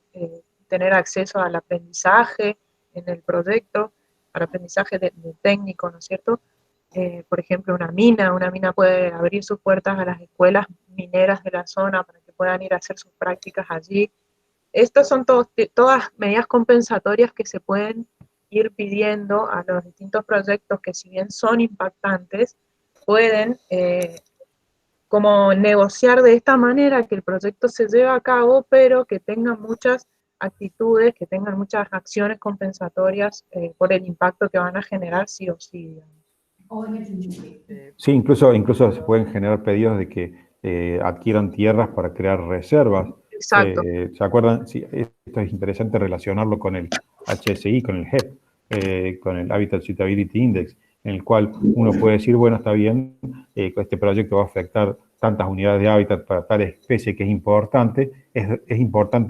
tener acceso al aprendizaje en el proyecto, al aprendizaje de técnico, ¿no es cierto? Por ejemplo, una mina puede abrir sus puertas a las escuelas mineras de la zona para que puedan ir a hacer sus prácticas allí. Estas son todas medidas compensatorias que se pueden ir pidiendo a los distintos proyectos que, si bien son impactantes, pueden como negociar de esta manera que el proyecto se lleve a cabo, pero que tengan muchas actitudes, que tengan muchas acciones compensatorias por el impacto que van a generar sí o sí. Sí, incluso se pueden generar pedidos de que adquieran tierras para crear reservas. Exacto. ¿Se acuerdan? Sí, esto es interesante relacionarlo con el HSI, con el HEP, con el Habitat Suitability Index, en el cual uno puede decir, bueno, está bien, este proyecto va a afectar tantas unidades de hábitat para tal especie que es importante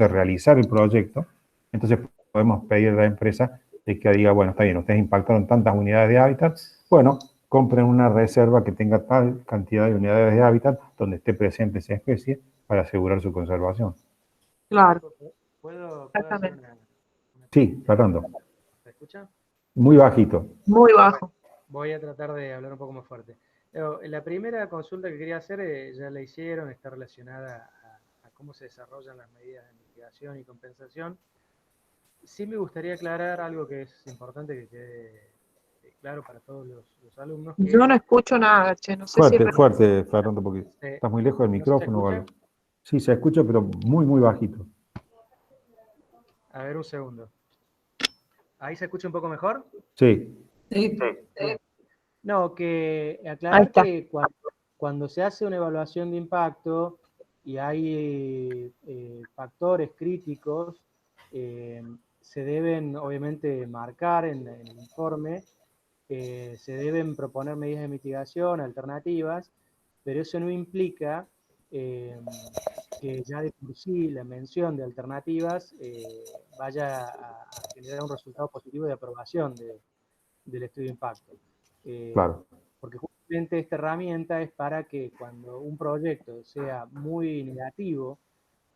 realizar el proyecto, entonces podemos pedir a la empresa de que diga, bueno, está bien, ustedes impactaron tantas unidades de hábitat, bueno, compren una reserva que tenga tal cantidad de unidades de hábitat donde esté presente esa especie para asegurar su conservación. Claro. ¿Puedo Exactamente. hacer una Sí, Fernando. ¿Se escucha? Muy bajito. Muy bajo. Voy a tratar de hablar un poco más fuerte. La primera consulta que quería hacer, ya la hicieron, está relacionada a cómo se desarrollan las medidas de mitigación y compensación. Sí me gustaría aclarar algo que es importante que quede claro para todos los alumnos. Que Yo no escucho nada, che, no sé Fuerte, si... fuerte, Fernando, porque estás muy lejos del micrófono o algo. Sí, se escucha, pero muy, muy bajito. A ver, un segundo. ¿Ahí se escucha un poco mejor? Sí. No, que aclarar que cuando se hace una evaluación de impacto y hay factores críticos, se deben obviamente marcar en el informe, se deben proponer medidas de mitigación, alternativas, pero eso no implica que ya de por sí la mención de alternativas vaya a generar un resultado positivo de aprobación del estudio de impacto. Claro. Porque justamente esta herramienta es para que cuando un proyecto sea muy negativo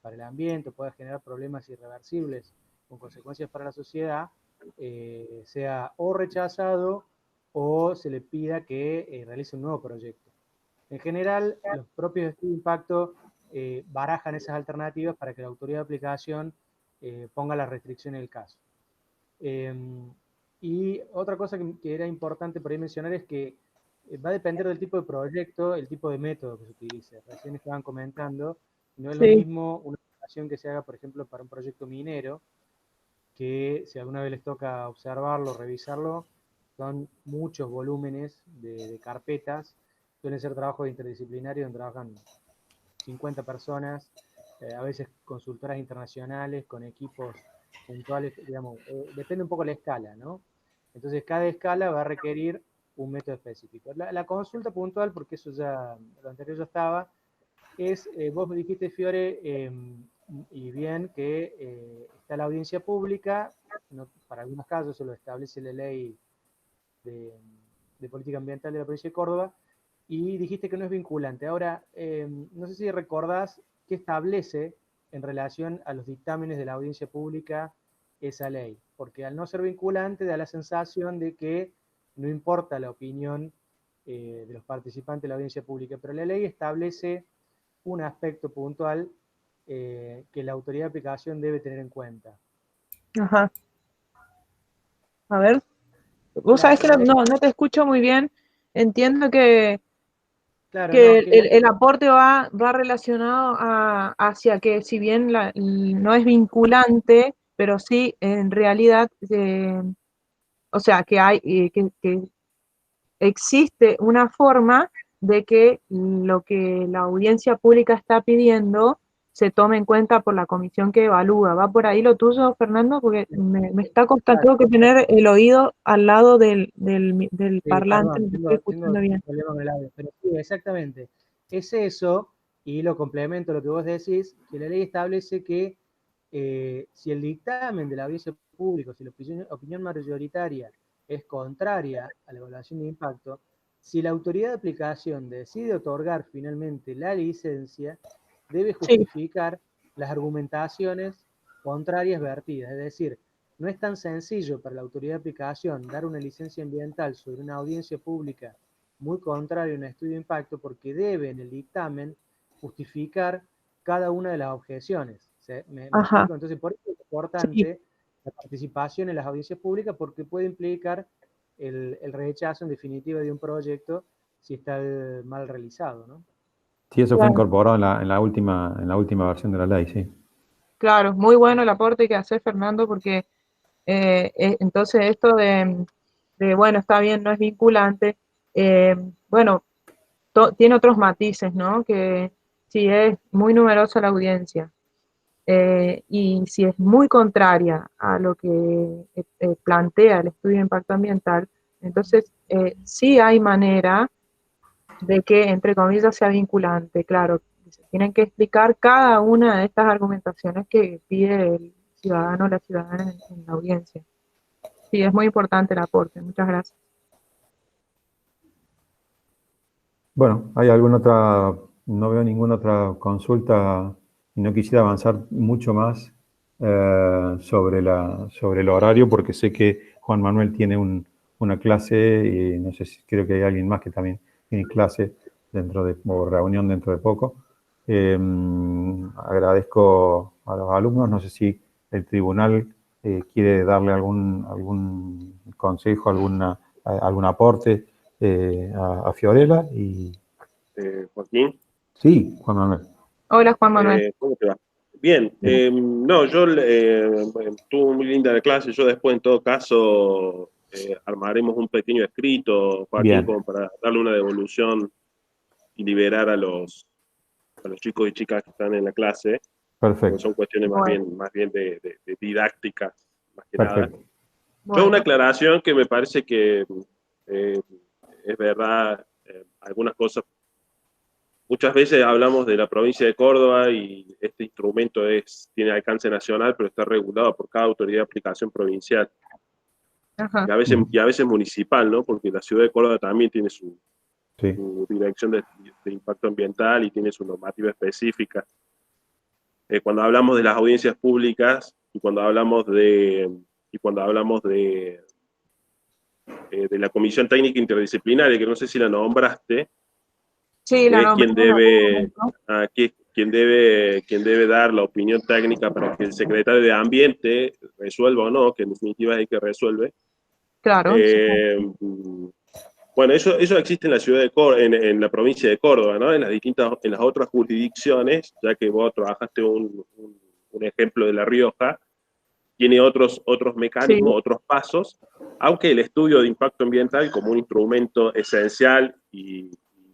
para el ambiente, pueda generar problemas irreversibles con consecuencias para la sociedad, sea o rechazado o se le pida que realice un nuevo proyecto. En general, los propios estudios de impacto barajan esas alternativas para que la autoridad de aplicación ponga la restricción en el caso. Y otra cosa que era importante por ahí mencionar es que va a depender del tipo de proyecto, el tipo de método que se utilice. Recién estaban comentando, no es lo mismo una aplicación que se haga, por ejemplo, para un proyecto minero, que si alguna vez les toca observarlo, revisarlo, son muchos volúmenes de carpetas, suelen ser trabajos interdisciplinarios donde trabajan 50 personas, a veces consultoras internacionales con equipos puntuales, digamos, depende un poco de la escala, ¿no? Entonces cada escala va a requerir un método específico. La consulta puntual, porque eso ya, lo anterior ya estaba, es, vos me dijiste, Fiore, y bien, que está la audiencia pública, no, para algunos casos eso lo establece la ley de política ambiental de la provincia de Córdoba, y dijiste que no es vinculante. Ahora, no sé si recordás qué establece en relación a los dictámenes de la audiencia pública esa ley, porque al no ser vinculante da la sensación de que no importa la opinión de los participantes de la audiencia pública, pero la ley establece un aspecto puntual que la autoridad de aplicación debe tener en cuenta. Ajá. A ver. Vos sabés que no te escucho muy bien. Entiendo que, claro, que el aporte va relacionado hacia que, si bien no es vinculante, pero sí en realidad, o sea, que existe una forma de que lo que la audiencia pública está pidiendo se tome en cuenta por la comisión que evalúa. ¿Va por ahí lo tuyo, Fernando? Porque me está costando, tengo que tener el oído al lado del parlante, Perdón, no estoy escuchando bien. problema con el audio, pero sí, exactamente. Es eso, y lo complemento lo que vos decís, que la ley establece que si el dictamen de la audiencia pública, si la opinión mayoritaria es contraria a la evaluación de impacto, si la autoridad de aplicación decide otorgar finalmente la licencia, debe justificar las argumentaciones contrarias vertidas. Es decir, no es tan sencillo para la autoridad de aplicación dar una licencia ambiental sobre una audiencia pública muy contraria a un estudio de impacto, porque debe en el dictamen justificar cada una de las objeciones. ¿Me explico? Entonces, por eso es importante la participación en las audiencias públicas, porque puede implicar el rechazo en definitiva de un proyecto si está mal realizado, ¿no? Sí, eso fue incorporado en la última versión de la ley, sí. Claro, muy bueno el aporte que hace Fernando, porque entonces esto de, bueno, está bien, no es vinculante, bueno, tiene otros matices, ¿no? Que si es muy numerosa la audiencia y si es muy contraria a lo que plantea el estudio de impacto ambiental, entonces sí hay manera de que, entre comillas, sea vinculante, claro. Se tienen que explicar cada una de estas argumentaciones que pide el ciudadano o la ciudadana en la audiencia. Sí, es muy importante el aporte. Muchas gracias. Bueno, ¿hay alguna otra? No veo ninguna otra consulta y no quisiera avanzar mucho más sobre el horario, porque sé que Juan Manuel tiene una clase y no sé si creo que hay alguien más que también tiene clase o reunión dentro de poco. Agradezco a los alumnos, no sé si el tribunal quiere darle algún consejo, algún aporte a Fiorella y... Joaquín. Sí, Juan Manuel. Hola, Juan Manuel. ¿Cómo te va? Bien. No, yo tuve muy linda la clase. Yo después, en todo caso, armaremos un pequeño escrito, Joaquín, como para darle una devolución y liberar a los chicos y chicas que están en la clase. Perfecto. Son cuestiones más bien de didáctica, más que Perfecto. nada. Yo una aclaración que me parece que es verdad, algunas cosas. Muchas veces hablamos de la provincia de Córdoba y este instrumento tiene alcance nacional, pero está regulado por cada autoridad de aplicación provincial. Y a veces municipal, ¿no? Porque la ciudad de Córdoba también tiene su dirección de impacto ambiental y tiene su normativa específica. Cuando hablamos de las audiencias públicas y cuando hablamos de la Comisión Técnica Interdisciplinaria, que no sé si la nombraste, sí, es quien debe dar la opinión técnica para que el secretario de Ambiente resuelva o no, que en definitiva es el que resuelve. Claro. Bueno, eso existe en la ciudad en la provincia de Córdoba, ¿no? En las otras jurisdicciones, ya que vos trabajaste un ejemplo de La Rioja, tiene otros mecanismos, otros pasos, aunque el estudio de impacto ambiental como un instrumento esencial y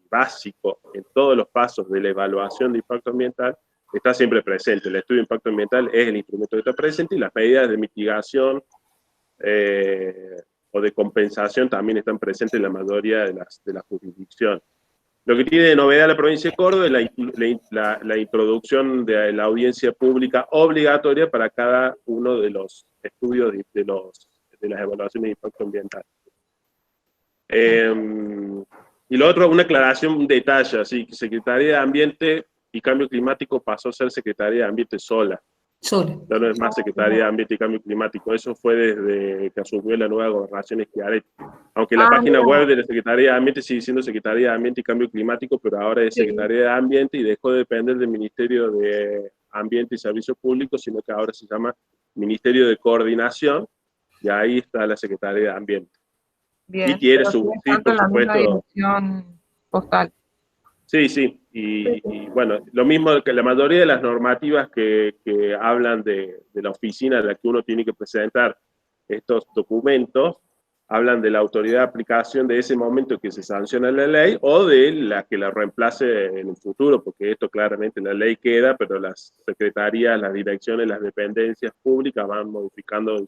básico en todos los pasos de la evaluación de impacto ambiental está siempre presente. El estudio de impacto ambiental es el instrumento que está presente y las medidas de mitigación o de compensación también están presentes en la mayoría de las jurisdicciones. Lo que tiene de novedad la provincia de Córdoba es la introducción de la audiencia pública obligatoria para cada uno de los estudios de las evaluaciones de impacto ambiental. Y lo otro, una aclaración, un detalle, así que Secretaría de Ambiente y Cambio Climático pasó a ser Secretaría de Ambiente sola. Ya no es más Secretaría de Ambiente y Cambio Climático, eso fue desde que asumió la nueva gobernación Schiaretti. Aunque la página web de la Secretaría de Ambiente sigue siendo Secretaría de Ambiente y Cambio Climático, pero ahora es Secretaría de Ambiente y dejó de depender del Ministerio de Ambiente y Servicios Públicos, sino que ahora se llama Ministerio de Coordinación, y ahí está la Secretaría de Ambiente. Bien, y tiene su, sí, por supuesto. Dirección postal. Sí. Y bueno, lo mismo que la mayoría de las normativas que hablan de la oficina a la que uno tiene que presentar estos documentos, hablan de la autoridad de aplicación de ese momento que se sanciona la ley o de la que la reemplace en el futuro, porque esto claramente la ley queda, pero las secretarías, las direcciones, las dependencias públicas van modificando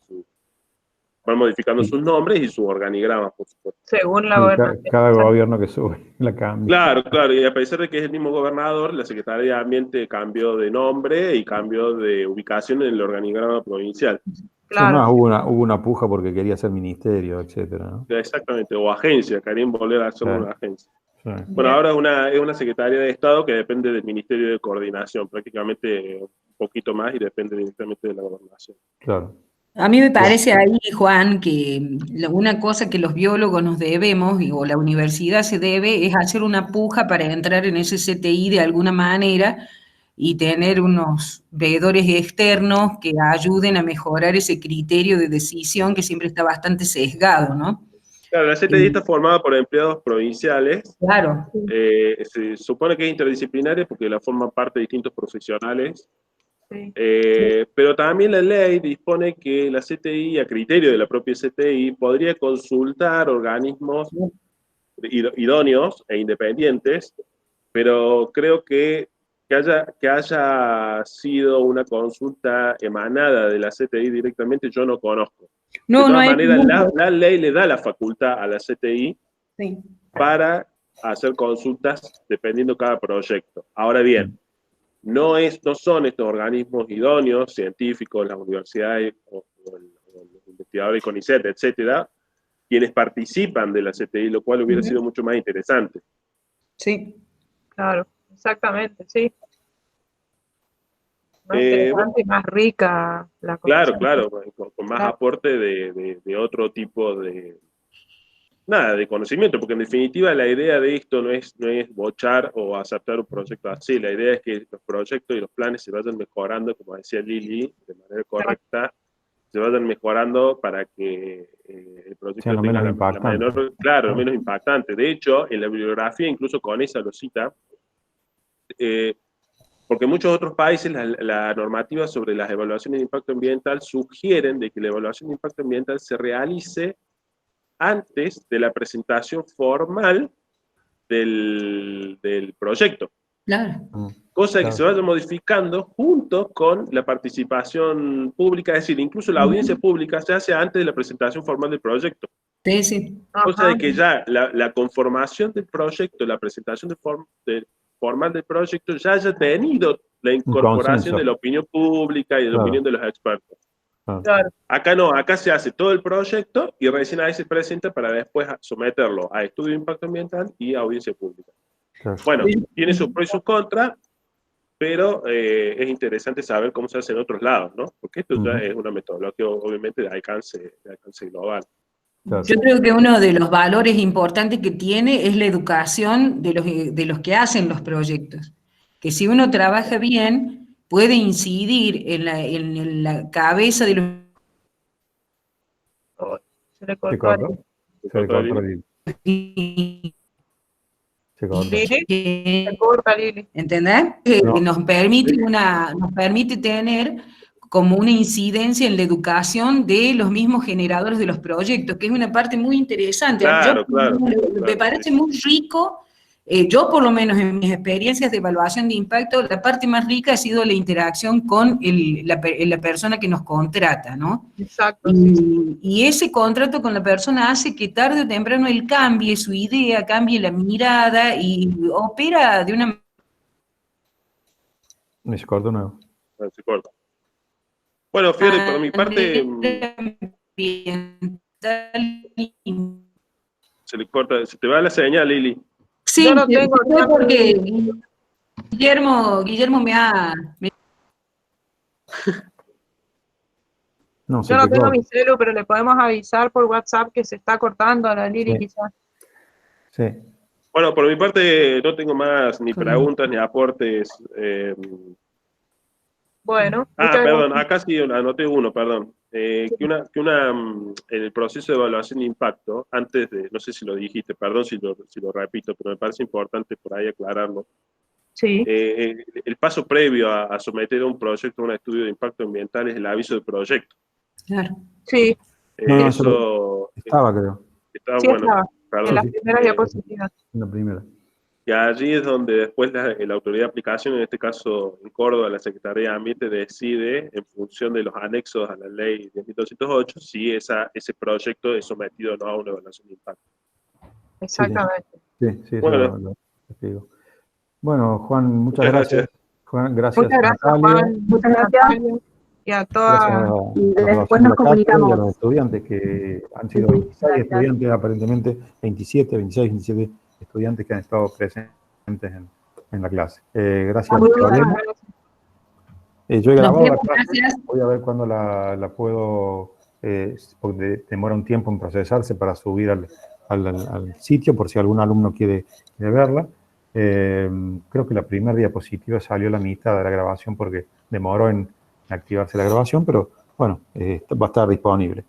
sus nombres y sus organigramas, por supuesto. Según la Sí, gobernación. cada gobierno que sube la cambia. Claro, claro, y a pesar de que es el mismo gobernador, la Secretaría de Ambiente cambió de nombre y cambió de ubicación en el organigrama provincial. Claro. Además, hubo una puja porque quería ser ministerio, etcétera, ¿no? Exactamente, o agencia, querían volver a ser Claro. una agencia. Sí. Bueno, ahora es una Secretaría de Estado que depende del Ministerio de Coordinación, prácticamente un poquito más, y depende directamente de la gobernación. Claro. A mí me parece ahí, Juan, que una cosa que los biólogos nos debemos, o la universidad se debe, es hacer una puja para entrar en ese CTI de alguna manera y tener unos veedores externos que ayuden a mejorar ese criterio de decisión que siempre está bastante sesgado, ¿no? Claro, la CTI está formada por empleados provinciales. Claro. Se supone que es interdisciplinaria porque la forman parte de distintos profesionales. Sí. Pero también la ley dispone que la CTI, a criterio de la propia CTI, podría consultar organismos idóneos e independientes, pero creo que haya sido una consulta emanada de la CTI directamente, yo no conozco. No, de todas no hay maneras, ningún- la ley le da la facultad a la CTI Sí. para hacer consultas dependiendo cada proyecto. Ahora bien, no son estos organismos idóneos, científicos, las universidades o los investigadores de CONICET, etcétera, quienes participan de la CTI, lo cual hubiera sido mucho más interesante. Sí. Claro, exactamente, sí. Más interesante y más rica la Claro, conversación. claro, con más aporte de otro tipo de conocimiento, porque en definitiva la idea de esto no es bochar o aceptar un proyecto así, la idea es que los proyectos y los planes se vayan mejorando, como decía Lili, de manera correcta, se vayan mejorando para que el proyecto Sea lo tenga menos la impactante. menor, claro, lo menos impactante. De hecho, en la bibliografía, incluso con esa lo cita, porque en muchos otros países la normativa sobre las evaluaciones de impacto ambiental sugieren de que la evaluación de impacto ambiental se realice antes de la presentación formal del proyecto. Claro. Cosa que se vaya modificando junto con la participación pública, es decir, incluso la audiencia pública se hace antes de la presentación formal del proyecto. Sí, sí. Cosa de que ya la conformación del proyecto, la presentación formal del proyecto, ya haya tenido la incorporación de la opinión pública y de la opinión de los expertos. Claro. Acá no, acá se hace todo el proyecto y recién ahí se presenta para después someterlo a estudio de impacto ambiental y a audiencia pública. Claro. Bueno, tiene sus pros y sus contras, pero es interesante saber cómo se hace en otros lados, ¿no? Porque esto ya es una metodología, obviamente, de alcance global. Claro. Yo creo que uno de los valores importantes que tiene es la educación de los que hacen los proyectos. Que si uno trabaja bien, puede incidir en la cabeza de los... Se le cortó. Se le cortó. Se corta. Lili, se corta, Lili. ¿Entendés? No. Nos permite tener como una incidencia en la educación de los mismos generadores de los proyectos, que es una parte muy interesante. Claro, Me parece muy rico. Yo, por lo menos en mis experiencias de evaluación de impacto, la parte más rica ha sido la interacción con la persona que nos contrata, ¿no? Exacto. Y ese contrato con la persona hace que tarde o temprano él cambie su idea, cambie la mirada y opera de una... Me se corta nuevo. Se corta. Bueno, Fiore, por mi parte... Se le corta, se te va la señal, Lili. Sí, yo no tengo porque Guillermo me ha... No, yo no tengo mi celu, pero le podemos avisar por WhatsApp que se está cortando a la Lili, quizás. Sí. Bueno, por mi parte no tengo más ni preguntas ni aportes. Bueno. Perdón, acá sí anoté uno, perdón. En el proceso de evaluación de impacto, antes de, no sé si lo dijiste, perdón si lo repito, pero me parece importante por ahí aclararlo. Sí. El paso previo a someter un proyecto a un estudio de impacto ambiental es el aviso de proyecto. Claro. Sí. Eso Estaba, creo. Estaba Sí, bueno, estaba, perdón. en las primeras diapositivas. En la primera. Y allí es donde después la autoridad de aplicación, en este caso en Córdoba, la Secretaría de Ambiente decide, en función de los anexos a la ley 10.208, si ese proyecto es sometido o no a una evaluación de impacto. Exactamente. Sí, eso Bueno. lo digo. Bueno, Juan, muchas Muchas gracias. gracias. Juan, gracias, Muchas gracias, Natalia. Juan. Muchas gracias. Natalia, y a Gracias todas. a Y los después docentes de nos la cátedra y a comunicamos. los estudiantes, que han sido Sí, 26 gracias. estudiantes, aparentemente 27, 26, 27 estudiantes que han estado presentes en la clase. Gracias, Muchísimas Lorena. gracias. Yo he Nos grabado la vemos, clase, gracias. voy a ver cuándo la puedo, porque demora un tiempo en procesarse para subir al sitio, por si algún alumno quiere verla. Creo que la primera diapositiva salió a la mitad de la grabación porque demoró en activarse la grabación, pero bueno, va a estar disponible.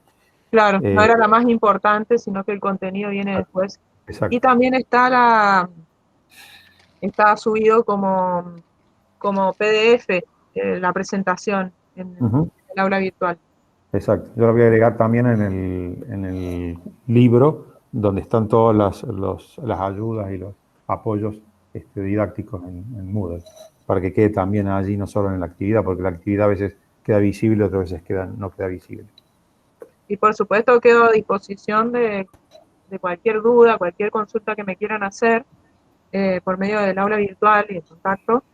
Claro, no era la más importante, sino que el contenido viene después. Exacto. Y también está subido como PDF, la presentación en el aula virtual. Exacto. Yo lo voy a agregar también en el libro, donde están todas las ayudas y los apoyos didácticos en Moodle, para que quede también allí, no solo en la actividad, porque la actividad a veces queda visible, otras veces no queda visible. Y por supuesto quedo a disposición de cualquier duda, cualquier consulta que me quieran hacer por medio del aula virtual y el contacto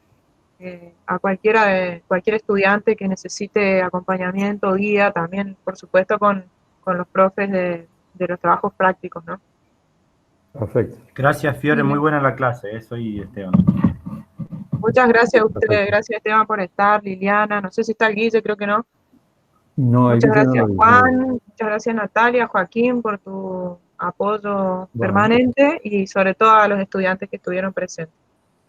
a cualquier estudiante que necesite acompañamiento, guía, también por supuesto con los profes de los trabajos prácticos, ¿no? Perfecto. Gracias, Fiore, muy buena la clase, soy Esteban. Muchas gracias a ustedes, Perfecto. gracias Esteban por estar, Liliana, no sé si está el Guille, creo que no. No, Muchas gracias no Juan, muchas gracias Natalia, Joaquín por tu apoyo permanente y sobre todo a los estudiantes que estuvieron presentes.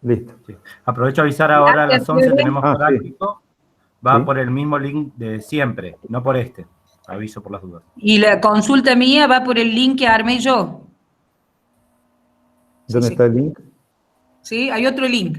Listo. Sí. Aprovecho a avisar ahora, a las 11 tenemos Ah, práctico, va Sí. por el mismo link de siempre, no por este, aviso por las dudas. Y la consulta mía va por el link que armé yo. ¿Dónde está el link? ¿Sí? Hay otro link.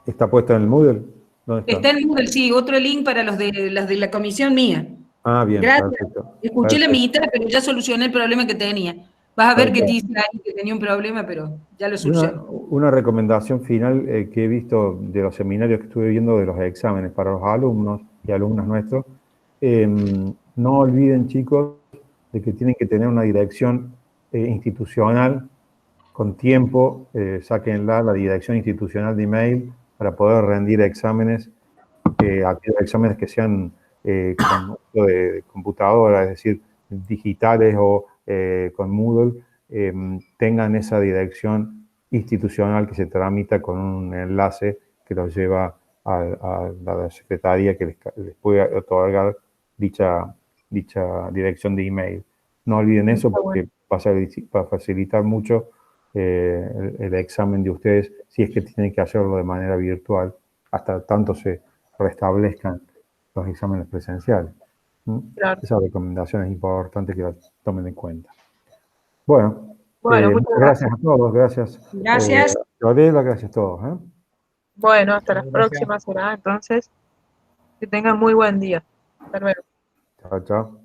¿Está puesto en el Moodle? ¿Dónde está? Está en Google, sí, otro link para las de la comisión mía. Ah, bien, Gracias. perfecto. Escuché la Perfecto. mitad, pero ya solucioné el problema que tenía. Vas a ver que Perfecto. dice ahí que tenía un problema, pero ya lo Y una, solucioné. una recomendación final que he visto de los seminarios que estuve viendo de los exámenes para los alumnos y alumnas nuestros, no olviden, chicos, de que tienen que tener una dirección institucional con tiempo, sáquenla, la dirección institucional de email para poder rendir exámenes, aquellos exámenes que sean con uso de computadora, es decir, digitales o con Moodle, tengan esa dirección institucional que se tramita con un enlace que los lleva a la secretaría que les puede otorgar dicha dirección de email. No olviden eso porque va a facilitar mucho el examen de ustedes si es que tienen que hacerlo de manera virtual, hasta tanto se restablezcan los exámenes presenciales. Claro. Esa recomendación es importante que la tomen en cuenta. Bueno, muchas gracias a todos, gracias. Gracias. Lorela, gracias a todos. Bueno, hasta las Gracias. próximas será entonces. Que tengan muy buen día. Hasta luego. Chao, chao.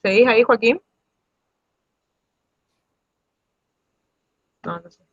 ¿Seguís ahí, Joaquín? No, no sé.